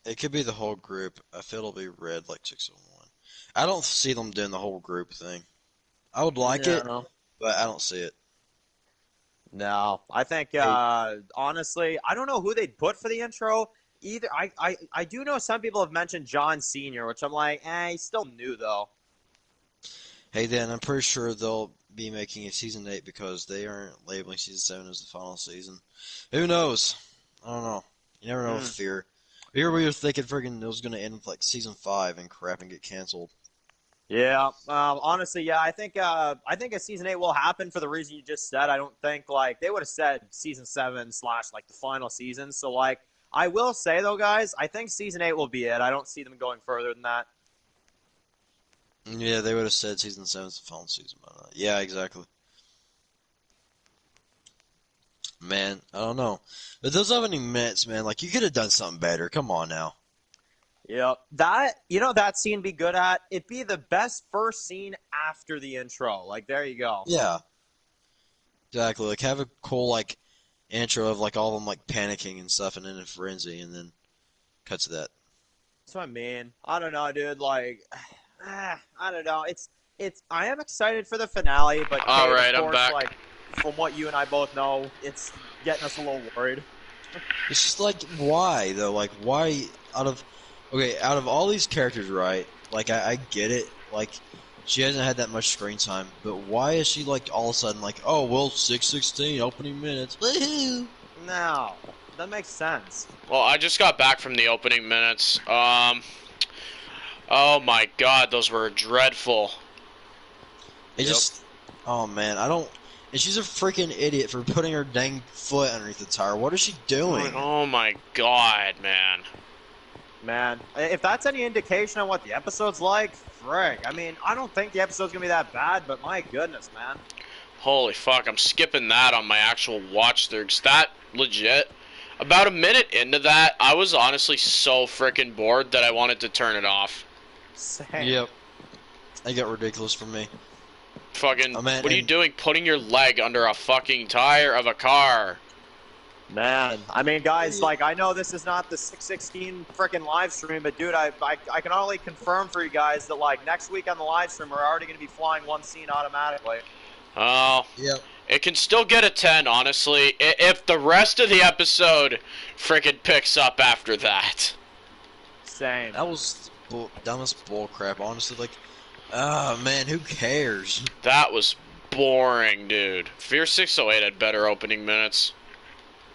It could be the whole group. I feel it'll be red like 601. I don't see them doing the whole group thing. I would like it, but I don't see it. No, I think honestly, I don't know who they'd put for the intro. Either I do know some people have mentioned John Senior, which I'm like, he's still new though. Hey, Dan, I'm pretty sure they'll be making a season 8 because they aren't labeling season 7 as the final season. Who knows? I don't know. You never know with Fear. Here we were thinking friggin' it was going to end with like season 5 and crap and get canceled. Yeah, honestly, yeah, I think a season 8 will happen for the reason you just said. I don't think like they would have said season 7 / like the final season. So like, I will say though, guys, I think season 8 will be it. I don't see them going further than that. Yeah, they would have said season 7 is the final season by now. Yeah, exactly. Man, I don't know. But those opening minutes, man, like you could have done something better. Come on now. Yeah, that scene be good at. It'd be the best first scene after the intro. Like, there you go. Yeah. Exactly. Like have a cool like intro of like all of them like panicking and stuff, and then a frenzy, and then cut to that. That's what I mean. I don't know, dude. Like, I don't know. It's. I am excited for the finale, but All Kate, of right, I'm course, back. like from what you and I both know, it's getting us a little worried. It's just like why though? Like why out of out of all these characters, right? Like I get it. Like she hasn't had that much screen time, but why is she like all of a sudden like, oh well, 6:16 opening minutes, woohoo? No, that makes sense. Well, I just got back from the opening minutes. Oh my God, those were dreadful. It Yep. just, oh man, I don't. And she's a freaking idiot for putting her dang foot underneath the tire. What is she doing? Oh my God, man. Man, if that's any indication on what the episode's like, frick. I mean, I don't think the episode's gonna be that bad, but my goodness, man. Holy fuck, I'm skipping that on my actual watch through. 'Cause that legit. About a minute into that, I was honestly so freaking bored that I wanted to turn it off. Same. Yep, it got ridiculous for me. Fucking, Oh, man, what are you and- doing putting your leg under a fucking tire of a car? Man, I mean, guys, like, I know this is not the 616 freaking live stream, but dude, I can only confirm for you guys that, like, next week on the live stream, we're already going to be flying one scene automatically. Oh, Yep. it can still get a 10, honestly, if the rest of the episode freaking picks up after that. Same. That was dumbest bull crap. Honestly, like, oh man, who cares? That was boring, dude. Fear 608 had better opening minutes.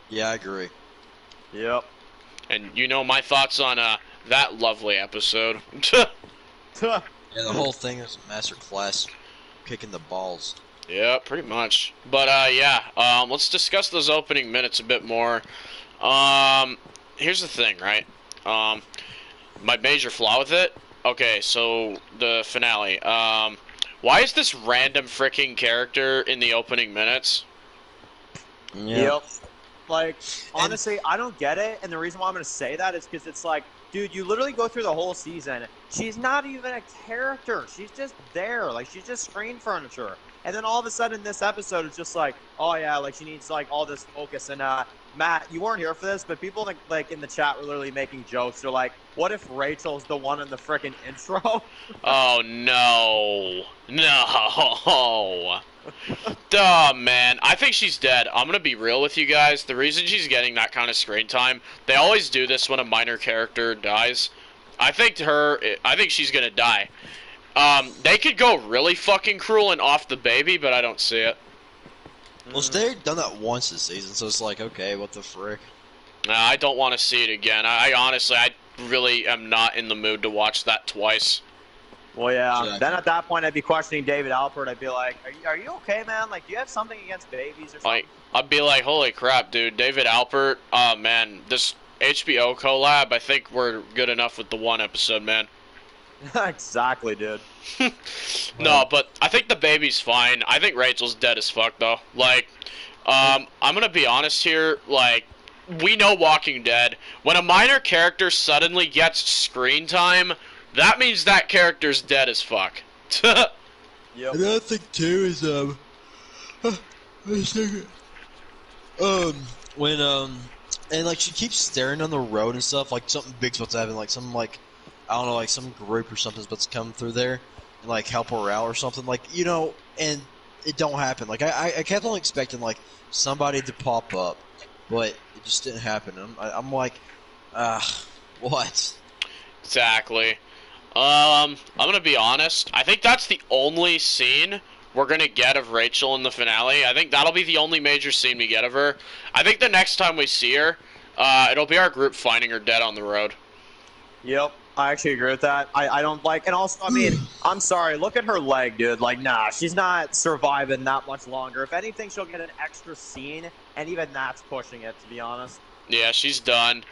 Yeah, I agree. Yep. And you know my thoughts on that lovely episode. Yeah, the whole thing is a master class, kicking the balls. Yeah, pretty much. But yeah, let's discuss those opening minutes a bit more. Here's the thing, right? My major flaw with it. Okay, so the finale. Why is this random freaking character in the opening minutes? Yep. Like, honestly, I don't get it, and the reason why I'm going to say that is because it's like, dude, you literally go through the whole season. She's not even a character. She's just there. Like, she's just screen furniture. And then all of a sudden, this episode is just like, oh yeah, like she needs like all this focus. And Matt, you weren't here for this, but people like in the chat were literally making jokes. They're like, what if Rachel's the one in the freaking intro? Oh no, no. Duh, man. I think she's dead. I'm gonna be real with you guys. The reason she's getting that kind of screen time, they always do this when a minor character dies. I think she's gonna die. They could go really fucking cruel and off the baby, but I don't see it. Well, they've done that once this season, so it's like, okay, what the frick? I don't want to see it again. I honestly, I really am not in the mood to watch that twice. Well, yeah. Exactly. Then at that point, I'd be questioning David Alpert. I'd be like, are you okay, man? Like, do you have something against babies or something? Like, I'd be like, holy crap, dude, David Alpert, man, this HBO collab, I think we're good enough with the one episode, man. Exactly, dude. No, but I think the baby's fine. I think Rachel's dead as fuck, though. Like, I'm gonna be honest here, like, we know Walking Dead. When a minor character suddenly gets screen time, that means that character's dead as fuck. Yep. Another thing too is when and like she keeps staring on the road and stuff, like something big's about to happen, like some like I don't know, like some group or something's about to come through there and like help her out or something, like, you know, and it don't happen. Like I kept on expecting like somebody to pop up, but it just didn't happen. I'm like, what? Exactly. I'm gonna be honest. I think that's the only scene we're gonna get of Rachel in the finale. I think that'll be the only major scene we get of her. I think the next time we see her, it'll be our group finding her dead on the road. Yep. I actually agree with that. I don't like, and also, I mean, I'm sorry, look at her leg, dude. Like, nah, she's not surviving that much longer. If anything, she'll get an extra scene, and even that's pushing it, to be honest. Yeah, she's done.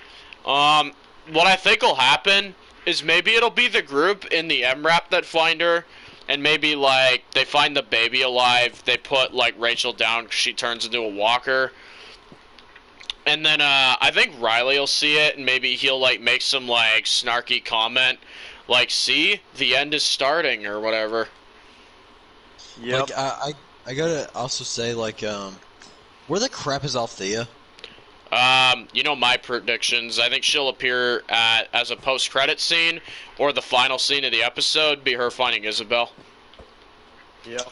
What I think will happen is maybe it'll be the group in the MRAP that find her, and maybe, like, they find the baby alive, they put, like, Rachel down because she turns into a walker. And then, I think Riley will see it, and maybe he'll, like, make some, like, snarky comment, like, see, the end is starting, or whatever. Yep. Like I I gotta also say, like, where the crap is Althea? You know my predictions. I think she'll appear as a post-credit scene, or the final scene of the episode be her finding Isabel. Yep.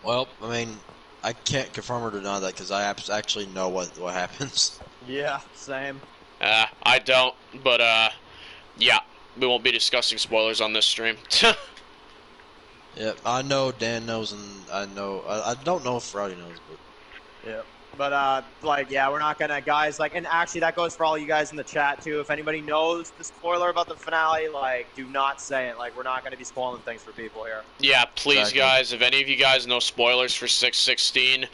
Well, I mean, I can't confirm or deny that because I actually know what happens. Yeah, same. I don't, but yeah, we won't be discussing spoilers on this stream. Yep, I know Dan knows, and I know I don't know if Rowdy knows, but Yep. But like, yeah, we're not gonna, guys. Like, and actually, that goes for all you guys in the chat too. If anybody knows the spoiler about the finale, like, do not say it. Like, we're not gonna be spoiling things for people here. Yeah, please, Exactly. guys. If any of you guys know spoilers for 616,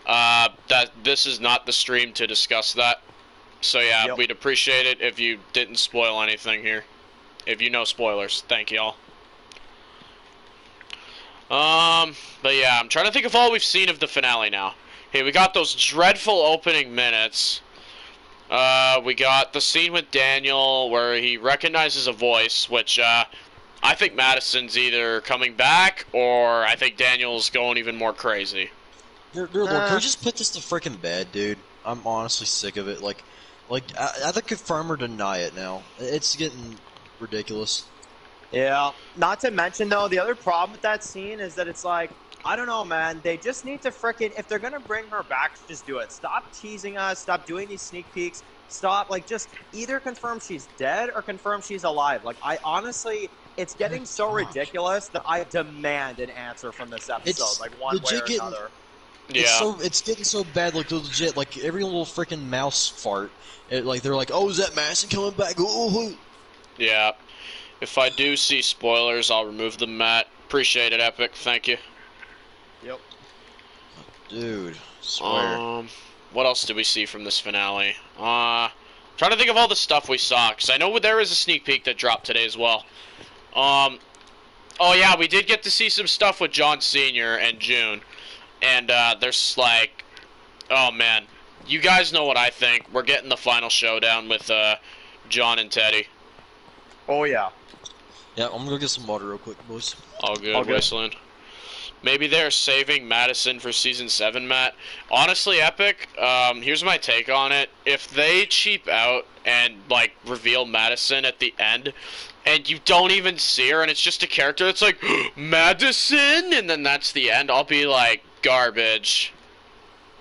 that this is not the stream to discuss that. So yeah, Yep. we'd appreciate it if you didn't spoil anything here. If you know spoilers, thank y'all. But yeah, I'm trying to think of all we've seen of the finale now. Hey, we got those dreadful opening minutes. We got the scene with Daniel where he recognizes a voice, which, I think Madison's either coming back or I think Daniel's going even more crazy. Look, can we just put this to freaking bed, dude? I'm honestly sick of it. Like, either confirm or deny it now. It's getting ridiculous. Yeah. Not to mention though, the other problem with that scene is that it's like, I don't know, man. They just need to frickin', if they're gonna bring her back, just do it. Stop teasing us. Stop doing these sneak peeks. Stop, like, just either confirm she's dead or confirm she's alive. Like, I honestly, it's getting so ridiculous that I demand an answer from this episode, It's like one way or legit another. Yeah. It's getting so bad, like legit, like every little freaking mouse fart. Like they're like, oh, is that Madison coming back? Oh. Yeah. If I do see spoilers, I'll remove them, Matt. Appreciate it, Epic. Thank you. Yep. Dude, swear. What else did we see from this finale? Trying to think of all the stuff we saw, because I know there was a sneak peek that dropped today as well. Oh yeah, we did get to see some stuff with John Sr. and June. And, there's like, oh man, you guys know what I think. We're getting the final showdown with, John and Teddy. Oh yeah. Yeah, I'm gonna go get some water real quick, boys. All good, All good. Wasteland. Maybe they're saving Madison for Season 7, Matt. Honestly, Epic, here's my take on it. If they cheap out and, like, reveal Madison at the end, and you don't even see her, and it's just a character that's like, Madison, and then that's the end, I'll be like, garbage.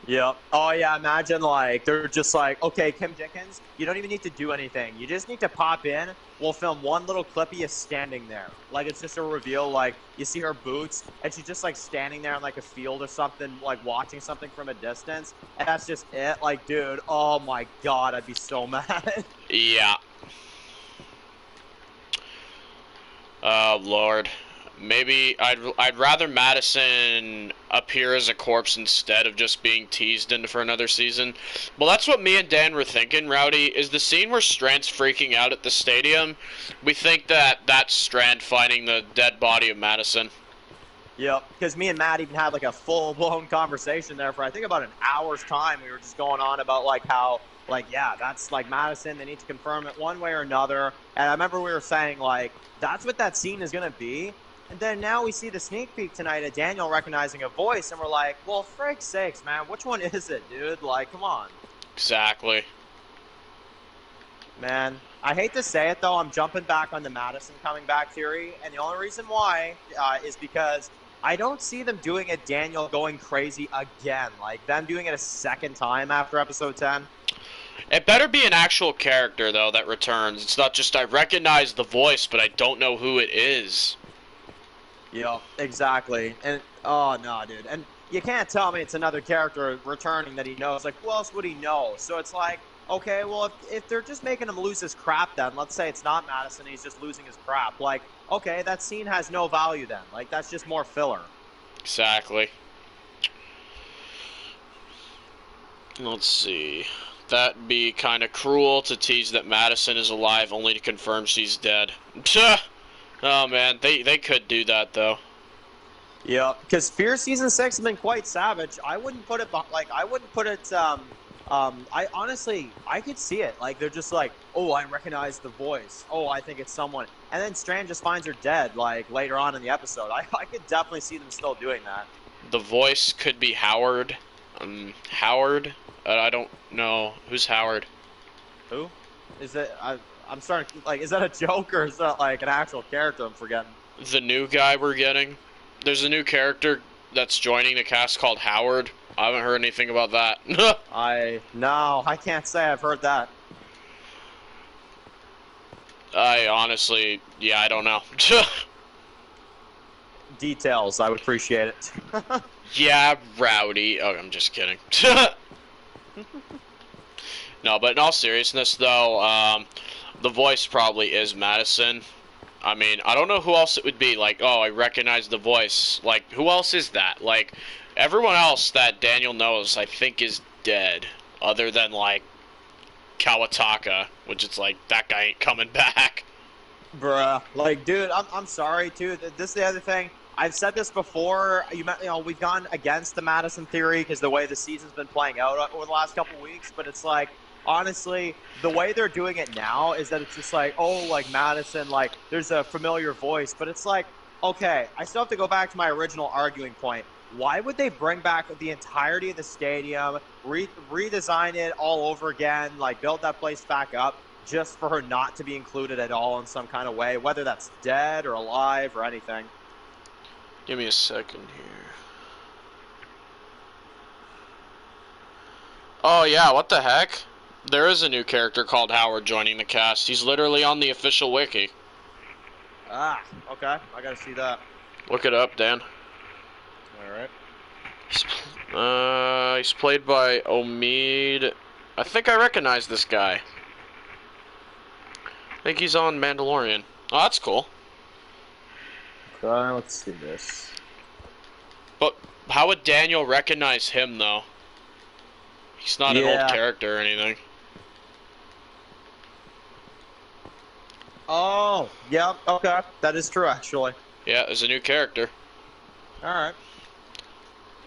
Yep. Oh yeah, imagine like they're just like, okay, Kim Dickens, you don't even need to do anything. You just need to pop in. We'll film one little clip of you standing there. Like it's just a reveal, like you see her boots and she's just like standing there in like a field or something, like watching something from a distance. And that's just it. Like, dude, oh my god, I'd be so mad. Yeah. Oh, Lord. Maybe I'd rather Madison appear as a corpse instead of just being teased into for another season. Well, that's what me and Dan were thinking, Rowdy, is the scene where Strand's freaking out at the stadium. We think that that's Strand finding the dead body of Madison. Yep, because me and Matt even had like a full-blown conversation there for I think about an hour's time. We were just going on about like how, like, yeah, that's like Madison. They need to confirm it one way or another. And I remember we were saying like, that's what that scene is going to be. And then now we see the sneak peek tonight of Daniel recognizing a voice, and we're like, well, frig's sakes, man, which one is it, dude? Like, come on. Exactly. Man, I hate to say it, though, I'm jumping back on the Madison coming back theory, and the only reason why is because I don't see them doing it, Daniel going crazy again. Like, them doing it a second time after episode 10. It better be an actual character, though, that returns. It's not just I recognize the voice, but I don't know who it is. Yeah, exactly. And, oh, no, dude. And you can't tell me it's another character returning that he knows. Like, who else would he know? So it's like, okay, well, if they're just making him lose his crap then, let's say it's not Madison, he's just losing his crap. Like, okay, that scene has no value then. Like, that's just more filler. Exactly. Let's see. That'd be kind of cruel to tease that Madison is alive only to confirm she's dead. Oh man, they could do that though. Yeah, because Fear Season 6 has been quite savage. I wouldn't put it, I honestly, I could see it. Like, they're just like, oh, I recognize the voice. Oh, I think it's someone. And then Strand just finds her dead, like, later on in the episode. I could definitely see them still doing that. the voice could be Howard. Howard? I don't know. Who's Howard? Who? Is it? I'm starting to, like, is that a joke or is that like an actual character I'm forgetting? The new guy we're getting. There's a new character that's joining the cast called Howard. I haven't heard anything about that. No, I can't say I've heard that. I honestly, yeah, I don't know. Details, I would appreciate it. Yeah, Rowdy. Oh, I'm just kidding. No, but in all seriousness, though, the voice probably is Madison. I mean, I don't know who else it would be. Like, oh, I recognize the voice. Like, who else is that? Like, everyone else that Daniel knows, I think, is dead. Other than, like, Kawataka, which is like, that guy ain't coming back. Bruh. Like, dude, I'm sorry, too. This is the other thing. I've said this before. You know, we've gone against the Madison theory because the way the season's been playing out over the last couple weeks, but it's like, honestly, the way they're doing it now is that it's just like, oh, like Madison, like there's a familiar voice, but it's like, okay, I still have to go back to my original arguing point. Why would they bring back the entirety of the stadium, redesign it all over again, like build that place back up just for her not to be included at all in some kind of way, whether that's dead or alive or anything? Give me a second here. Oh, yeah, what the heck? There is a new character called Howard joining the cast. He's literally on the official wiki. Ah, okay. I gotta see that. Look it up, Dan. Alright. He's played by Omid. I think I recognize this guy. I think he's on Mandalorian. Oh, that's cool. Okay, let's see this. But how would Daniel recognize him, though? He's not an old character or anything. Oh, yeah, okay. That is true, actually. Yeah, there's a new character. Alright.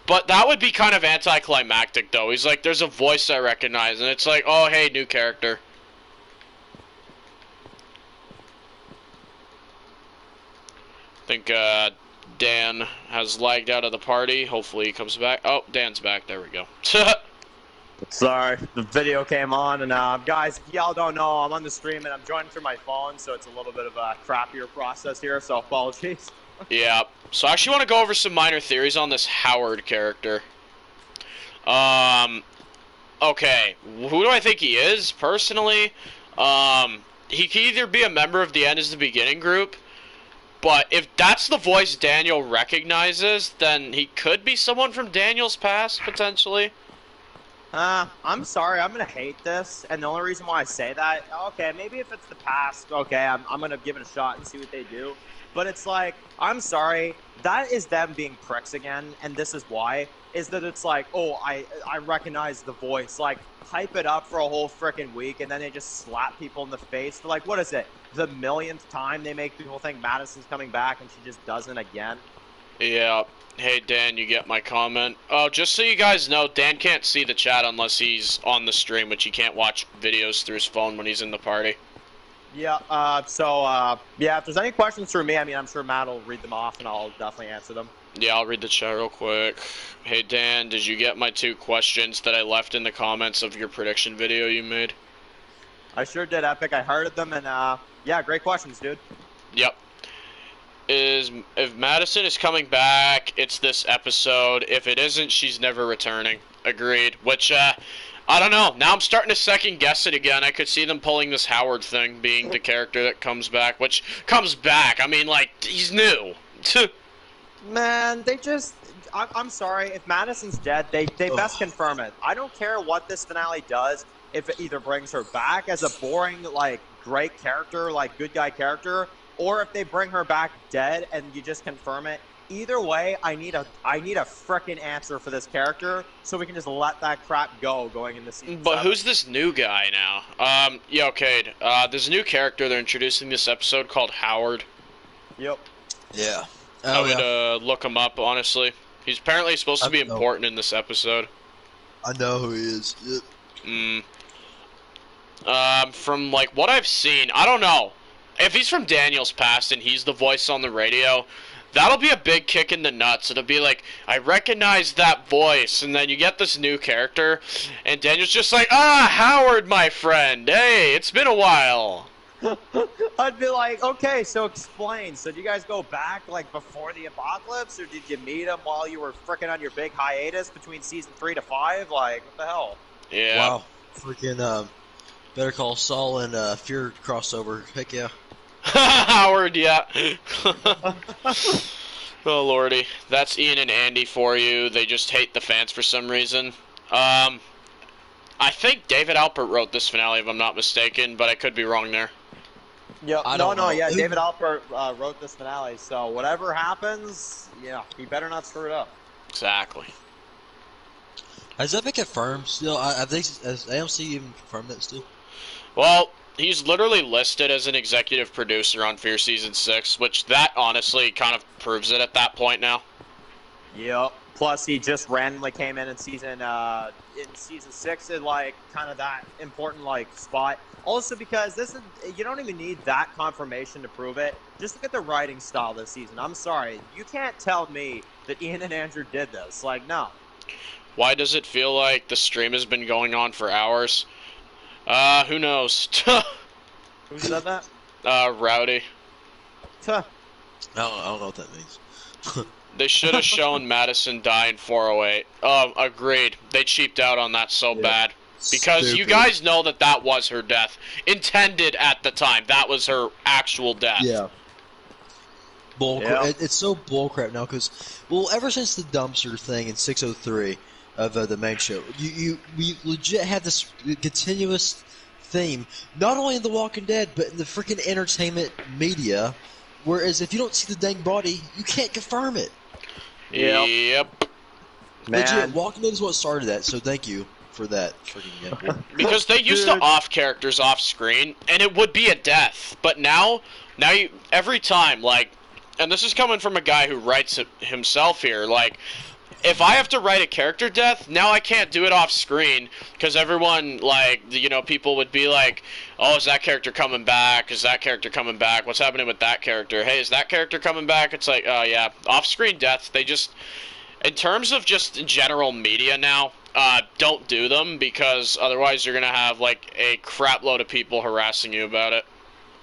But that would be kind of anticlimactic, though. He's like, there's a voice I recognize, and it's like, oh, hey, new character. I think Dan has lagged out of the party. Hopefully he comes back. Oh, Dan's back. There we go. Sorry, the video came on, and guys, if y'all don't know, I'm on the stream, and I'm joining through my phone, so it's a little bit of a crappier process here, so apologies. Yeah, so I actually want to go over some minor theories on this Howard character. Okay, who do I think he is, personally? He could either be a member of the End is the Beginning group, but if that's the voice Daniel recognizes, then he could be someone from Daniel's past, potentially. I'm sorry, I'm gonna hate this, and the only reason why I say that, okay, maybe if it's the past, okay, I'm gonna give it a shot and see what they do, but it's like, I'm sorry, that is them being pricks again, and this is why, is that it's like, oh, I recognize the voice, like, hype it up for a whole frickin' week, and then they just slap people in the face for, like, what is it, the millionth time they make people think Madison's coming back, and she just doesn't again? Yeah. Hey, Dan, you get my comment? Oh, just so you guys know, Dan can't see the chat unless he's on the stream, which he can't watch videos through his phone when he's in the party. Yeah, yeah, if there's any questions for me, I mean, I'm sure Matt will read them off, and I'll definitely answer them. Yeah, I'll read the chat real quick. Hey, Dan, did you get my 2 questions that I left in the comments of your prediction video you made? I sure did, Epic. I heard them, and, yeah, great questions, dude. Yep. If Madison is coming back, it's this episode. If it isn't, she's never returning. Agreed. Which, I don't know. Now I'm starting to second guess it again. I could see them pulling this Howard thing being the character that comes back. Which comes back. I mean, like, he's new. Man, they just... I'm sorry. If Madison's dead, they best confirm it. I don't care what this finale does. If it either brings her back as a boring, like, great character, like, good guy character, or if they bring her back dead and you just confirm it. Either way, I need a frickin' answer for this character so we can just let that crap go going into season 7. But who's this new guy now? Yeah, okay. There's a new character they're introducing this episode called Howard. Yep. Yeah. I would look him up, honestly. He's apparently supposed to be important in this episode. I know who he is. Yep. From, like, what I've seen, I don't know. If he's from Daniel's past and he's the voice on the radio, That'll be a big kick in the nuts. It'll be like, I recognize that voice, and then you get this new character, and Daniel's just like, Howard, my friend. Hey, it's been a while. I'd be like, okay, so explain. So did you guys go back like before the apocalypse, or did you meet him while you were freaking on your big hiatus between season 3 to 5? Like, what the hell? Yeah. Wow. Freaking Better Call Saul and Fear crossover. Heck yeah. Howard, yeah. Oh lordy, that's Ian and Andy for you. They just hate the fans for some reason. I think David Alpert wrote this finale, if I'm not mistaken, but I could be wrong there. Yeah, I don't know. yeah, David Alpert wrote this finale, so whatever happens, yeah, he better not screw it up. Exactly. Has that been confirmed still? I think, has AMC even confirmed that still? Well, he's literally listed as an executive producer on Fear Season 6, which that honestly kind of proves it at that point now. Yep. Plus, he just randomly came in season 6 in like kind of that important like spot. Also, because you don't even need that confirmation to prove it. Just look at the writing style this season. I'm sorry, you can't tell me that Ian and Andrew did this. Like, no. Why does it feel like the stream has been going on for hours? Who knows? Who said that? Rowdy. Tuh. I don't know what that means. They should have shown Madison die in 408. Agreed. They cheaped out on that so bad. Because Stupid. you guys know that was her death. Intended at the time. That was her actual death. Yeah. Yeah. It's so bullcrap now because, well, ever since the dumpster thing in 603 of the main show, we legit had this continuous theme, not only in The Walking Dead, but in the freaking entertainment media, whereas if you don't see the dang body, you can't confirm it. Yep. Man. Legit, Walking Dead is what started that, so thank you for that. Freaking Because they used to off characters off screen, and it would be a death. But now you, every time, like, and this is coming from a guy who writes it himself here, like, if I have to write a character death, now I can't do it off screen, because everyone, like, people would be like, oh, is that character coming back? Is that character coming back? What's happening with that character? Hey, is that character coming back? It's like, yeah, off-screen deaths, they just, in terms of just general media now, don't do them, because otherwise you're going to have, like, a crap load of people harassing you about it.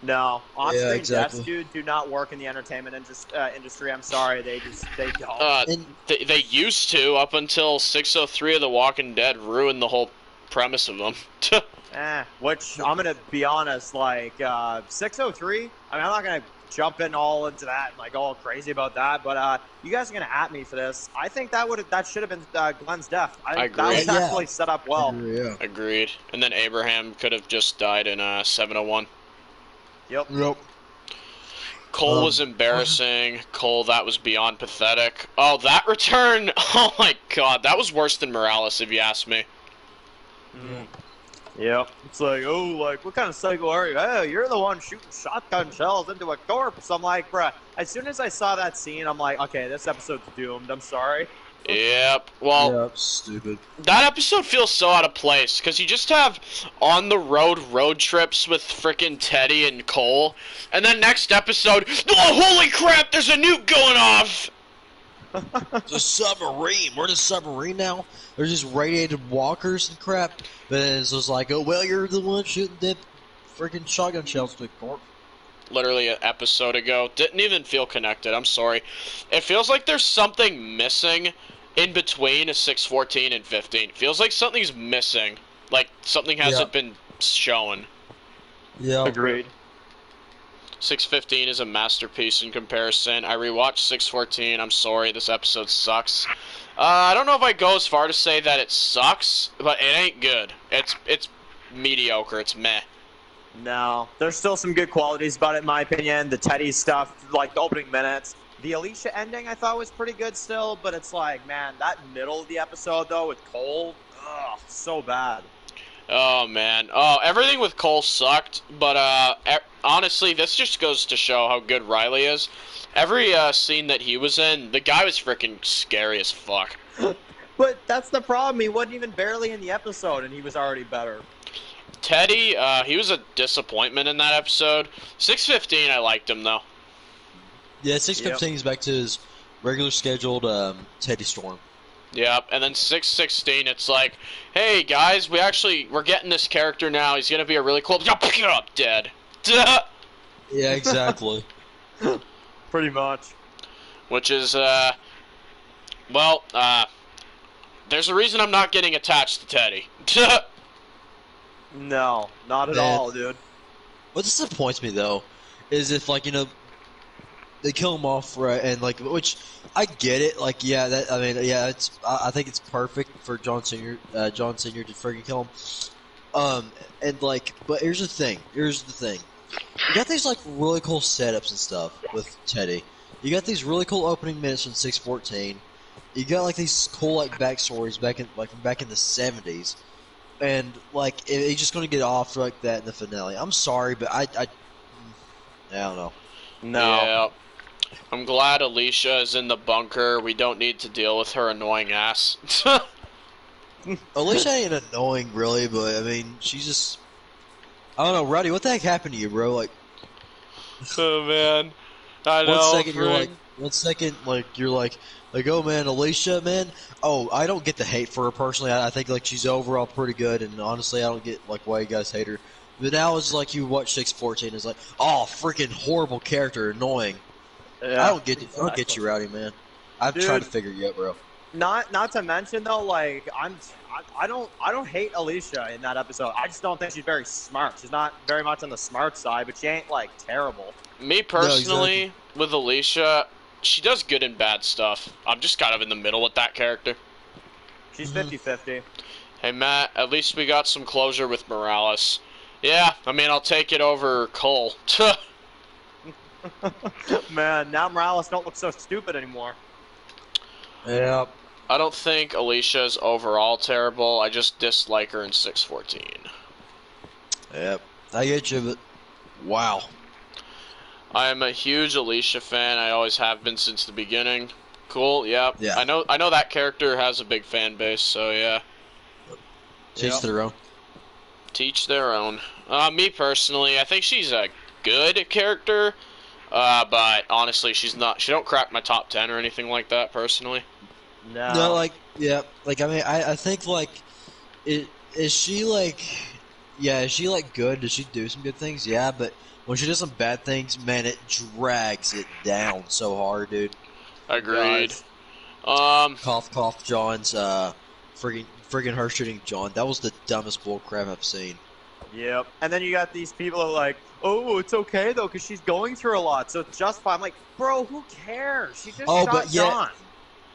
No, on-screen exactly. deaths, dude, do not work in the entertainment industry. I'm sorry, they don't. They used to, up until 603 of The Walking Dead ruined the whole premise of them. Which, I'm going to be honest, like, 603, I mean, I'm not going to jump in all into that and, like, all crazy about that, but you guys are going to at me for this. I think that should have been Glenn's death. I agree. That was actually set up well. Yeah. Agreed. And then Abraham could have just died in 701. Yep. Cole was embarrassing. Cole, that was beyond pathetic. Oh, that return! Oh my god, that was worse than Morales, if you ask me. Yep. It's like, oh, like, what kind of psycho are you? Oh, you're the one shooting shotgun shells into a corpse. I'm like, bruh, as soon as I saw that scene, I'm like, okay, this episode's doomed. I'm sorry. Yep. Well, Stupid. that episode feels so out of place, because you just have on-the-road trips with frickin' Teddy and Cole, and then next episode, oh, holy crap, there's a nuke going off! The submarine. We're in a submarine now. There's just radiated walkers and crap. But it's just like, oh, well, you're the one shooting that freaking shotgun shells to the corpse. Literally an episode ago. Didn't even feel connected. I'm sorry. It feels like there's something missing in between a 614 and 15. Feels like something's missing. Like something hasn't been shown. Yeah. Agreed. 615 is a masterpiece in comparison. I rewatched 614. I'm sorry, this episode sucks. I don't know if I go as far to say that it sucks, but it ain't good. It's mediocre. It's meh. No, there's still some good qualities about it, in my opinion. The Teddy stuff, like the opening minutes. The Alicia ending I thought was pretty good still, but it's like, man, that middle of the episode, though, with Cole, ugh, so bad. Oh, man. Oh, everything with Cole sucked, but honestly, this just goes to show how good Riley is. Every scene that he was in, the guy was freaking scary as fuck. But that's the problem. He wasn't even barely in the episode, and he was already better. Teddy, he was a disappointment in that episode. 615, I liked him, though. Yeah, 6:15 is back to his regular scheduled Teddy Storm. Yep, and then 6:16, it's like, hey guys, we're getting this character now. He's gonna be a really cool. Dead. Yeah, exactly. Pretty much. Which is, there's a reason I'm not getting attached to Teddy. No, not at Man. all, dude. What disappoints me though is if like they kill him off right and like which I get it like yeah that I mean yeah it's I think it's perfect for John Senior to freaking kill him and like but here's the thing you got these like really cool setups and stuff with Teddy. You got these really cool opening minutes from 6:14. You got like these cool like backstories back in the 70s. And like he's just gonna get off like that in the finale. I'm sorry, but I don't know. No. Yeah. I'm glad Alicia is in the bunker. We don't need to deal with her annoying ass. Alicia ain't annoying really, but I mean she's just I don't know, Rowdy, what the heck happened to you, bro? Like Oh man, I know. One second you're like, oh man, Alicia, man. Oh, I don't get the hate for her personally. I think like she's overall pretty good, and honestly, I don't get like why you guys hate her. But now it's like you watch 6:14, it's like, oh, freaking horrible character, annoying. Yeah, I don't get you, Rowdy, man. I've tried to figure you out, bro. Not to mention though, like I don't hate Alicia in that episode. I just don't think she's very smart. She's not very much on the smart side, but she ain't like terrible. Me personally, with Alicia, she does good and bad stuff. I'm just kind of in the middle with that character. She's 50-50. Hey Matt, at least we got some closure with Morales. Yeah, I mean I'll take it over Cole. Man, now Morales don't look so stupid anymore. Yeah. I don't think Alicia's overall terrible. I just dislike her in 6:14. Yep. I get you, but wow. I am a huge Alicia fan. I always have been since the beginning. Cool. Yep. Yeah. I know that character has a big fan base. So yeah. Teach their own. Teach their own. Me personally, I think she's a good character. But honestly, she don't crack my top 10 or anything like that. Personally. No, like yeah, like I mean, I think like, is she like good? Does she do some good things? Yeah, but when she does some bad things, man, it drags it down so hard, dude. Agreed. Cough, cough, John's friggin' her shooting John. That was the dumbest bullcrap I've seen. Yep. And then you got these people who are like, oh, it's okay though, because she's going through a lot, so it's justified. I'm like, bro, who cares? She just shot John.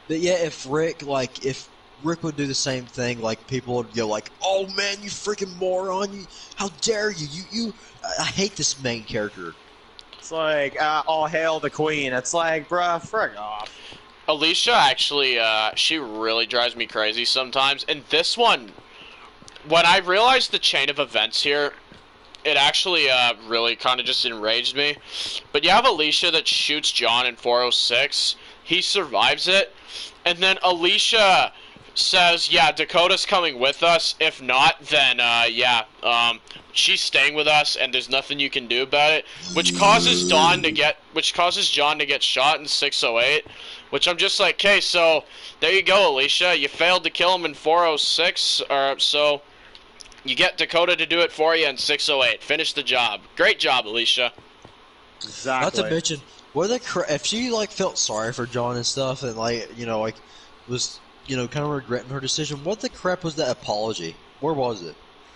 But yeah, if Rick would do the same thing, like people would go like, "Oh man, you freaking moron! How dare you? I hate this main character." It's like, all hail the queen. It's like, bruh, frig off. Alicia actually, she really drives me crazy sometimes. And this one, when I realized the chain of events here, it actually really kind of just enraged me. But you have Alicia that shoots John in 406. He survives it. And then Alicia says, yeah, Dakota's coming with us. If not, then, she's staying with us, and there's nothing you can do about it. Which causes John to get shot in 608. Which I'm just like, okay, so there you go, Alicia. You failed to kill him in 406, so you get Dakota to do it for you in 608. Finish the job. Great job, Alicia. Exactly. Not to mention, if she like felt sorry for John and stuff, and was kind of regretting her decision, what the crap was that apology? Where was it?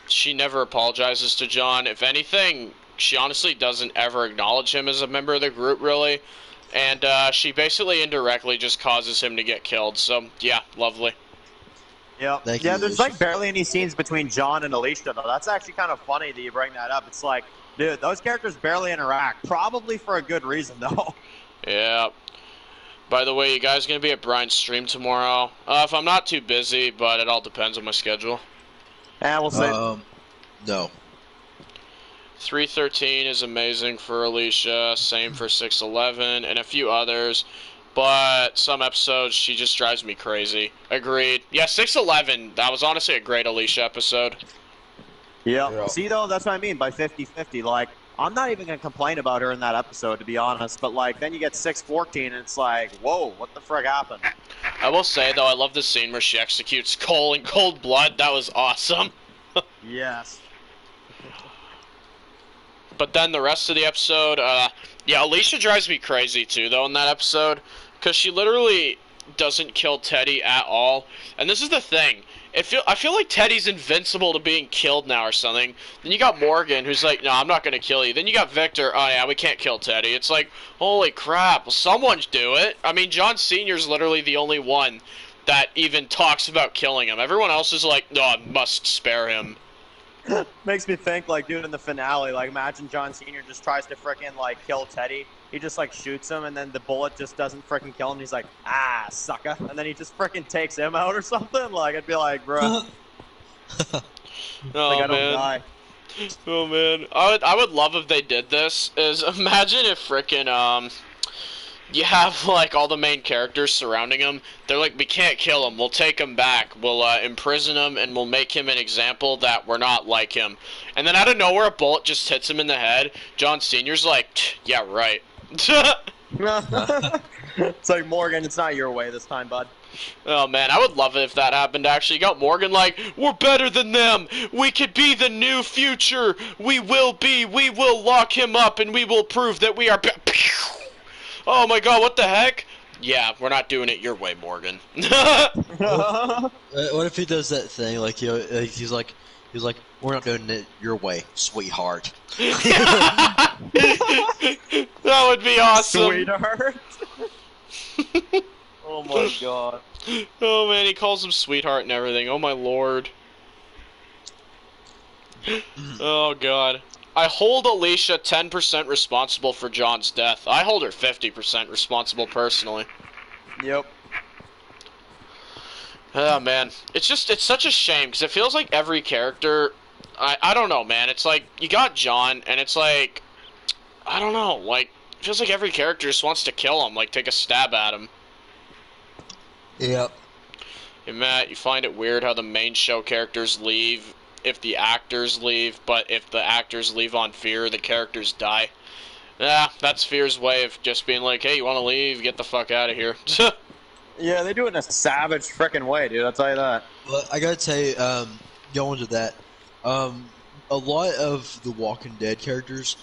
She never apologizes to John. If anything, she honestly doesn't ever acknowledge him as a member of the group, really. And she basically indirectly just causes him to get killed. So, yeah, lovely. Yep. Yeah, there's like barely any scenes between John and Alicia, though. That's actually kind of funny that you bring that up. It's like, dude, those characters barely interact. Probably for a good reason, though. Yeah. By the way, you guys going to be at Brian's stream tomorrow? If I'm not too busy, but it all depends on my schedule. Yeah, we'll see. No. 313 is amazing for Alicia, same for 611, and a few others. But some episodes, she just drives me crazy. Agreed. Yeah, 611, that was honestly a great Alicia episode. Yeah. See, though, that's what I mean by 50-50. Like, I'm not even gonna complain about her in that episode, to be honest. But like, then you get 6:14, and it's like, whoa, what the frick happened? I will say though, I love the scene where she executes Cole in cold blood. That was awesome. Yes. But then the rest of the episode, yeah, Alicia drives me crazy too, though, in that episode, because she literally doesn't kill Teddy at all. And this is the thing. I feel like Teddy's invincible to being killed now or something. Then you got Morgan, who's like, no, I'm not going to kill you. Then you got Victor, oh yeah, we can't kill Teddy. It's like, holy crap, well, someone do it. I mean, John Sr.'s literally the only one that even talks about killing him. Everyone else is like, no, I must spare him. Makes me think, like, dude, in the finale, like, imagine John Sr. just tries to frickin', like, kill Teddy. He just, like, shoots him, and then the bullet just doesn't frickin' kill him. He's like, ah, sucker. And then he just frickin' takes him out or something. Like, I'd be like, bro. Oh, Like, I don't man. die. Oh, man. I would love if they did this, is imagine if frickin', you have, like, all the main characters surrounding him. They're like, we can't kill him. We'll take him back. We'll imprison him, and we'll make him an example that we're not like him. And then out of nowhere, a bullet just hits him in the head. John Sr.'s like, yeah, right. It's like, Morgan, it's not your way this time, bud. Oh, man, I would love it if that happened, actually. You got Morgan like, we're better than them. We could be the new future. We will lock him up, and we will prove that we are... Oh my god, what the heck? Yeah, we're not doing it your way, Morgan. What if he does that thing, like, you know, he's like, we're not doing it your way, sweetheart. That would be awesome. Sweetheart. Oh my god. Oh man, he calls him sweetheart and everything. Oh my lord. Oh god. I hold Alicia 10% responsible for John's death. I hold her 50% responsible personally. Yep. Oh man, it's such a shame because it feels like every character, I don't know, man. It's like you got John, and it's like, I don't know, like it feels like every character just wants to kill him, like take a stab at him. Yep. Hey Matt, you find it weird how the main show characters leave if the actors leave, but if the actors leave on Fear, the characters die. Yeah, that's Fear's way of just being like, hey, you want to leave? Get the fuck out of here. Yeah, they do it in a savage frickin' way, dude. I'll tell you that. Well, I gotta tell you, going to that, a lot of the Walking Dead characters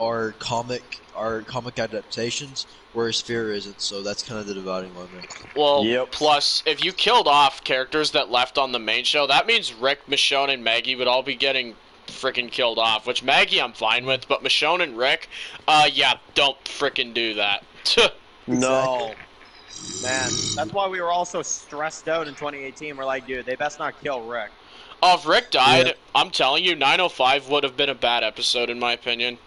are comic adaptations, whereas Fear isn't. So that's kind of the dividing line there. Well, Yep. plus, if you killed off characters that left on the main show, that means Rick, Michonne, and Maggie would all be getting frickin' killed off. Which Maggie I'm fine with, but Michonne and Rick, yeah, don't frickin' do that. No. Man, that's why we were all so stressed out in 2018. We're like, dude, they best not kill Rick. Oh, if Rick died, Yeah. I'm telling you, 905 would have been a bad episode in my opinion.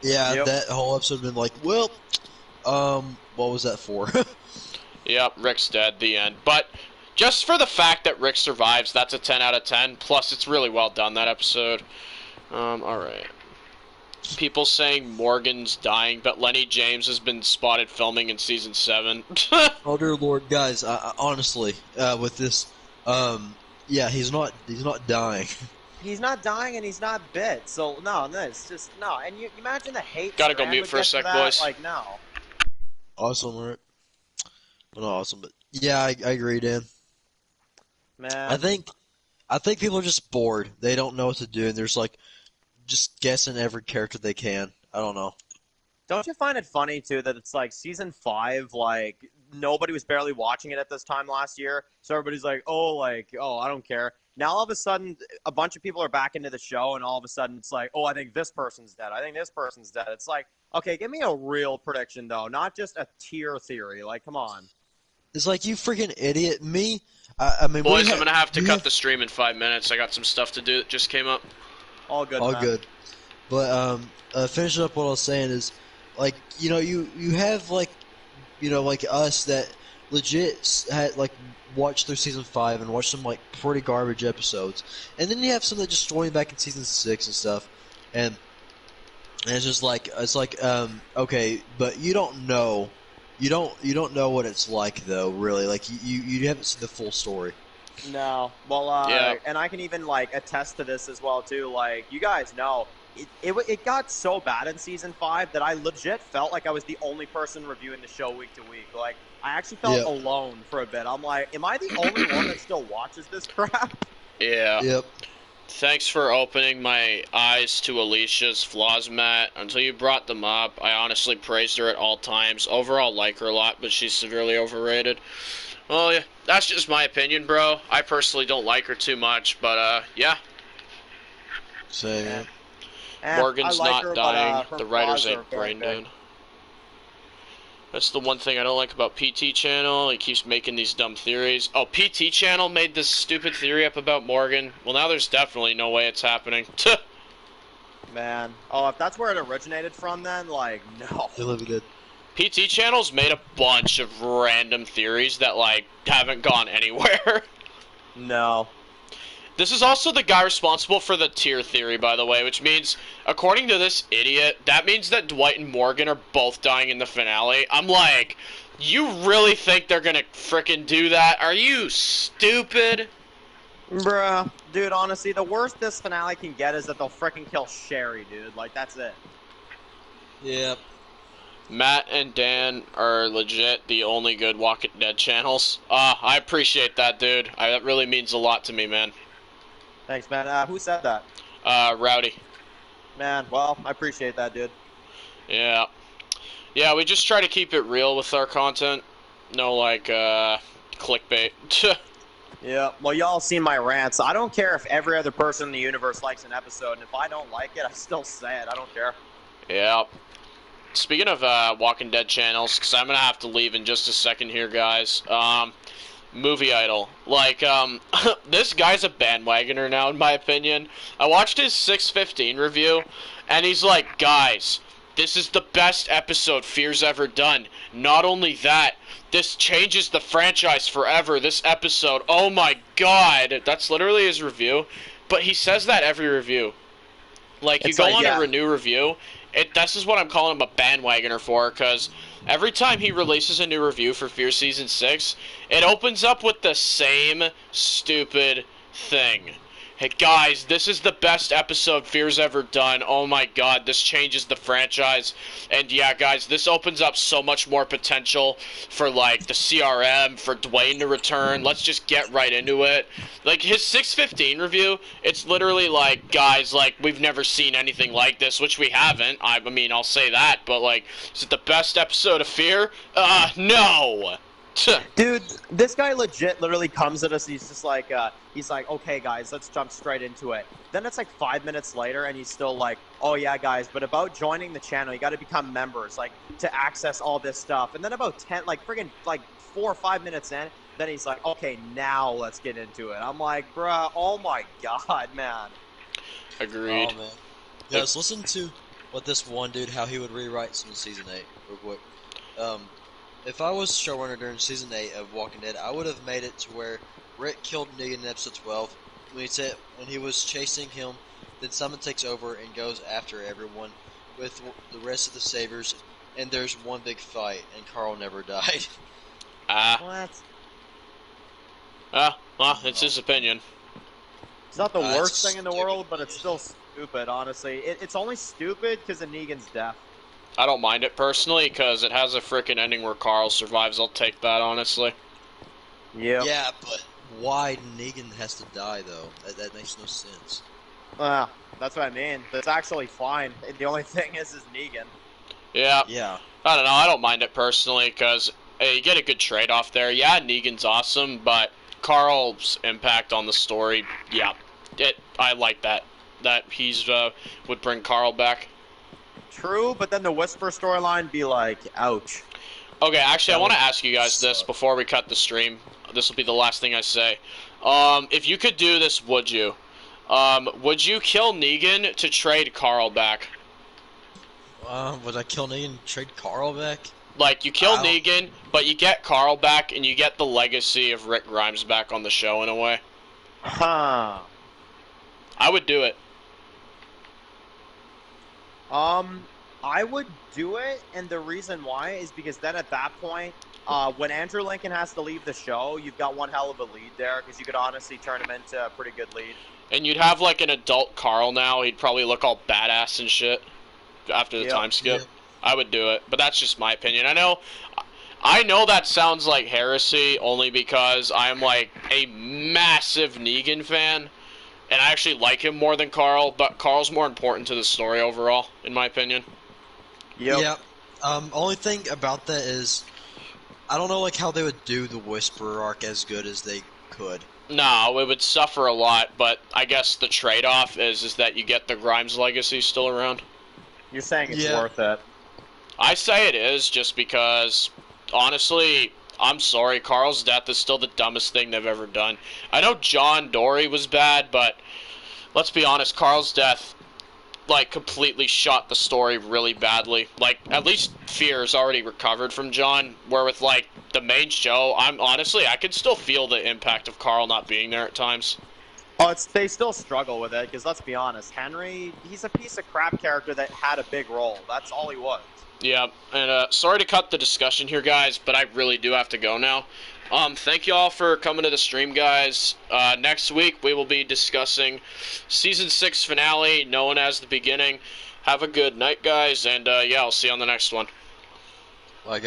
Yeah, Yep. that whole episode would have been like, well, what was that for? Yep, Rick's dead, the end. But just for the fact that Rick survives, that's a 10 out of 10. Plus, it's really well done, that episode. Alright. People saying Morgan's dying, but Lenny James has been spotted filming in Season 7. Oh dear Lord, guys! Honestly, with this, yeah, he's not dying. He's not dying and he's not bit. So no, it's just no. And you imagine the hate. Gotta go Strand mute would for a get to sec, that, boys. Like no. Awesome, right? Well, not awesome, but yeah, I agree, Dan. Man. I think people are just bored. They don't know what to do, and there's like just guessing every character they can. I don't know. Don't you find it funny too that it's like season 5, like nobody was barely watching it at this time last year, so everybody's like, oh, I don't care. Now all of a sudden, a bunch of people are back into the show, and all of a sudden it's like, oh, I think this person's dead. I think this person's dead. It's like, okay, give me a real prediction though, not just a tier theory. Like, come on. It's like, you freaking idiot. Me, I mean, Boys, I'm gonna have to cut the stream in 5 minutes. I got some stuff to do that just came up. All good. all man. good. But finishing up what I was saying is, like, you know, you have like, you know, like us that legit had like watched through season 5 and watched some like pretty garbage episodes, and then you have some that just join back in season 6 and stuff, and it's just like okay, but you don't know what it's like though, really. Like you haven't seen the full story. No. Well, Yeah. and I can even, like, attest to this as well, too. Like, you guys know, it got so bad in season 5 that I legit felt like I was the only person reviewing the show week to week. Like, I actually felt alone for a bit. I'm like, am I the only one that still watches this crap? Yeah. Yep. Thanks for opening my eyes to Alicia's flaws, Matt. Until you brought them up, I honestly praised her at all times. Overall, like her a lot, but she's severely overrated. Well, yeah, that's just my opinion, bro. I personally don't like her too much, but, yeah. Same. Morgan's I like not her, dying. but, The writers flaws are ain't very brain big. dead. That's the one thing I don't like about PT Channel. He keeps making these dumb theories. Oh, PT Channel made this stupid theory up about Morgan. Well, now there's definitely no way it's happening. Man. Oh, if that's where it originated from, then, like, no. They live good. PT Channel's made a bunch of random theories that, like, haven't gone anywhere. No. This is also the guy responsible for the tier theory, by the way, which means, according to this idiot, that means that Dwight and Morgan are both dying in the finale. I'm like, you really think they're gonna frickin' do that? Are you stupid? Bruh. Dude, honestly, the worst this finale can get is that they'll frickin' kill Sherry, dude. Like, that's it. Yep. Matt and Dan are legit the only good Walking Dead channels. I appreciate that, dude. That really means a lot to me, man. Thanks, man. Who said that? Rowdy. Man, well, I appreciate that, dude. Yeah. Yeah, we just try to keep it real with our content. No, like, clickbait. Yeah, well, y'all seen my rants. I don't care if every other person in the universe likes an episode, and if I don't like it, I still say it. I don't care. Yeah. Speaking of Walking Dead channels, because I'm going to have to leave in just a second here, guys. Movie Idol. Like, this guy's a bandwagoner now, in my opinion. I watched his 615 review, and he's like, guys, this is the best episode Fear's ever done. Not only that, this changes the franchise forever, this episode. Oh my god. That's literally his review. But he says that every review. Like, you go on a Renew review, this is what I'm calling him a bandwagoner for, because every time he releases a new review for Fear Season 6, it opens up with the same stupid thing. Hey guys, this is the best episode Fear's ever done. Oh my god, this changes the franchise. And yeah, guys, this opens up so much more potential for, like, the CRM, for Dwayne to return. Let's just get right into it. Like, his 615 review, it's literally like, guys, like, we've never seen anything like this, which we haven't. I mean, I'll say that, but, like, is it the best episode of Fear? No! Dude, this guy literally comes at us, he's just like, okay, guys, let's jump straight into it. Then it's like 5 minutes later, and he's still like, oh yeah, guys, but about joining the channel, you gotta become members, like, to access all this stuff. And then about 10, like, friggin', like, 4 or 5 minutes in, then he's like, okay, now let's get into it. I'm like, bruh, oh my god, man. Agreed. Oh, man. Guys, listen to what this one dude, how he would rewrite some of Season 8, real quick. If I was showrunner during Season 8 of Walking Dead, I would have made it to where Rick killed Negan in Episode 12. When he was chasing him, then someone takes over and goes after everyone with the rest of the Saviors, and there's one big fight, and Carl never died. What? Well, it's his opinion. It's not the worst it's thing in the world, but it's still stupid, honestly. It's only stupid because of Negan's death. I don't mind it personally, because it has a frickin' ending where Carl survives. I'll take that, honestly. Yep. Yeah, but why Negan has to die, though? That makes no sense. That's what I mean. That's actually fine. The only thing is Negan. Yeah. Yeah. I don't know. I don't mind it personally, because you get a good trade-off there. Yeah, Negan's awesome, but Carl's impact on the story, yeah. I like that. That he's would bring Carl back. True, but then the Whisper storyline be like, ouch. Okay, actually, I want to ask you guys this before we cut the stream. This will be the last thing I say. If you could do this, would you? Would you kill Negan to trade Carl back? Would I kill Negan and trade Carl back? Like, you kill Negan, but you get Carl back, and you get the legacy of Rick Grimes back on the show in a way. Huh. I would do it. I would do it, and the reason why is because then at that point, when Andrew Lincoln has to leave the show, you've got one hell of a lead there, because you could honestly turn him into a pretty good lead. And you'd have like an adult Carl now. He'd probably look all badass and shit after the Yep. time skip. Yep. I would do it, but that's just my opinion. I know that sounds like heresy only because I'm like a massive Negan fan, and I actually like him more than Carl, but Carl's more important to the story overall, in my opinion. Yep. Yeah. Only thing about that is, I don't know like how they would do the Whisperer arc as good as they could. No, it would suffer a lot, but I guess the trade-off is that you get the Grimes legacy still around. You're saying it's Yeah. worth it. I say it is just because, honestly, I'm sorry, Carl's death is still the dumbest thing they've ever done. I know John Dory was bad, but let's be honest, Carl's death, like, completely shot the story really badly. Like, at least Fear's already recovered from John, where with, like, the main show, I could still feel the impact of Carl not being there at times. Oh, they still struggle with it because let's be honest, Henry, he's a piece of crap character that had a big role. That's all he was. Yeah, and sorry to cut the discussion here, guys, but I really do have to go now. Thank you all for coming to the stream, guys. Next week, we will be discussing Season 6 finale, known as The Beginning. Have a good night, guys, and yeah, I'll see you on the next one. Like.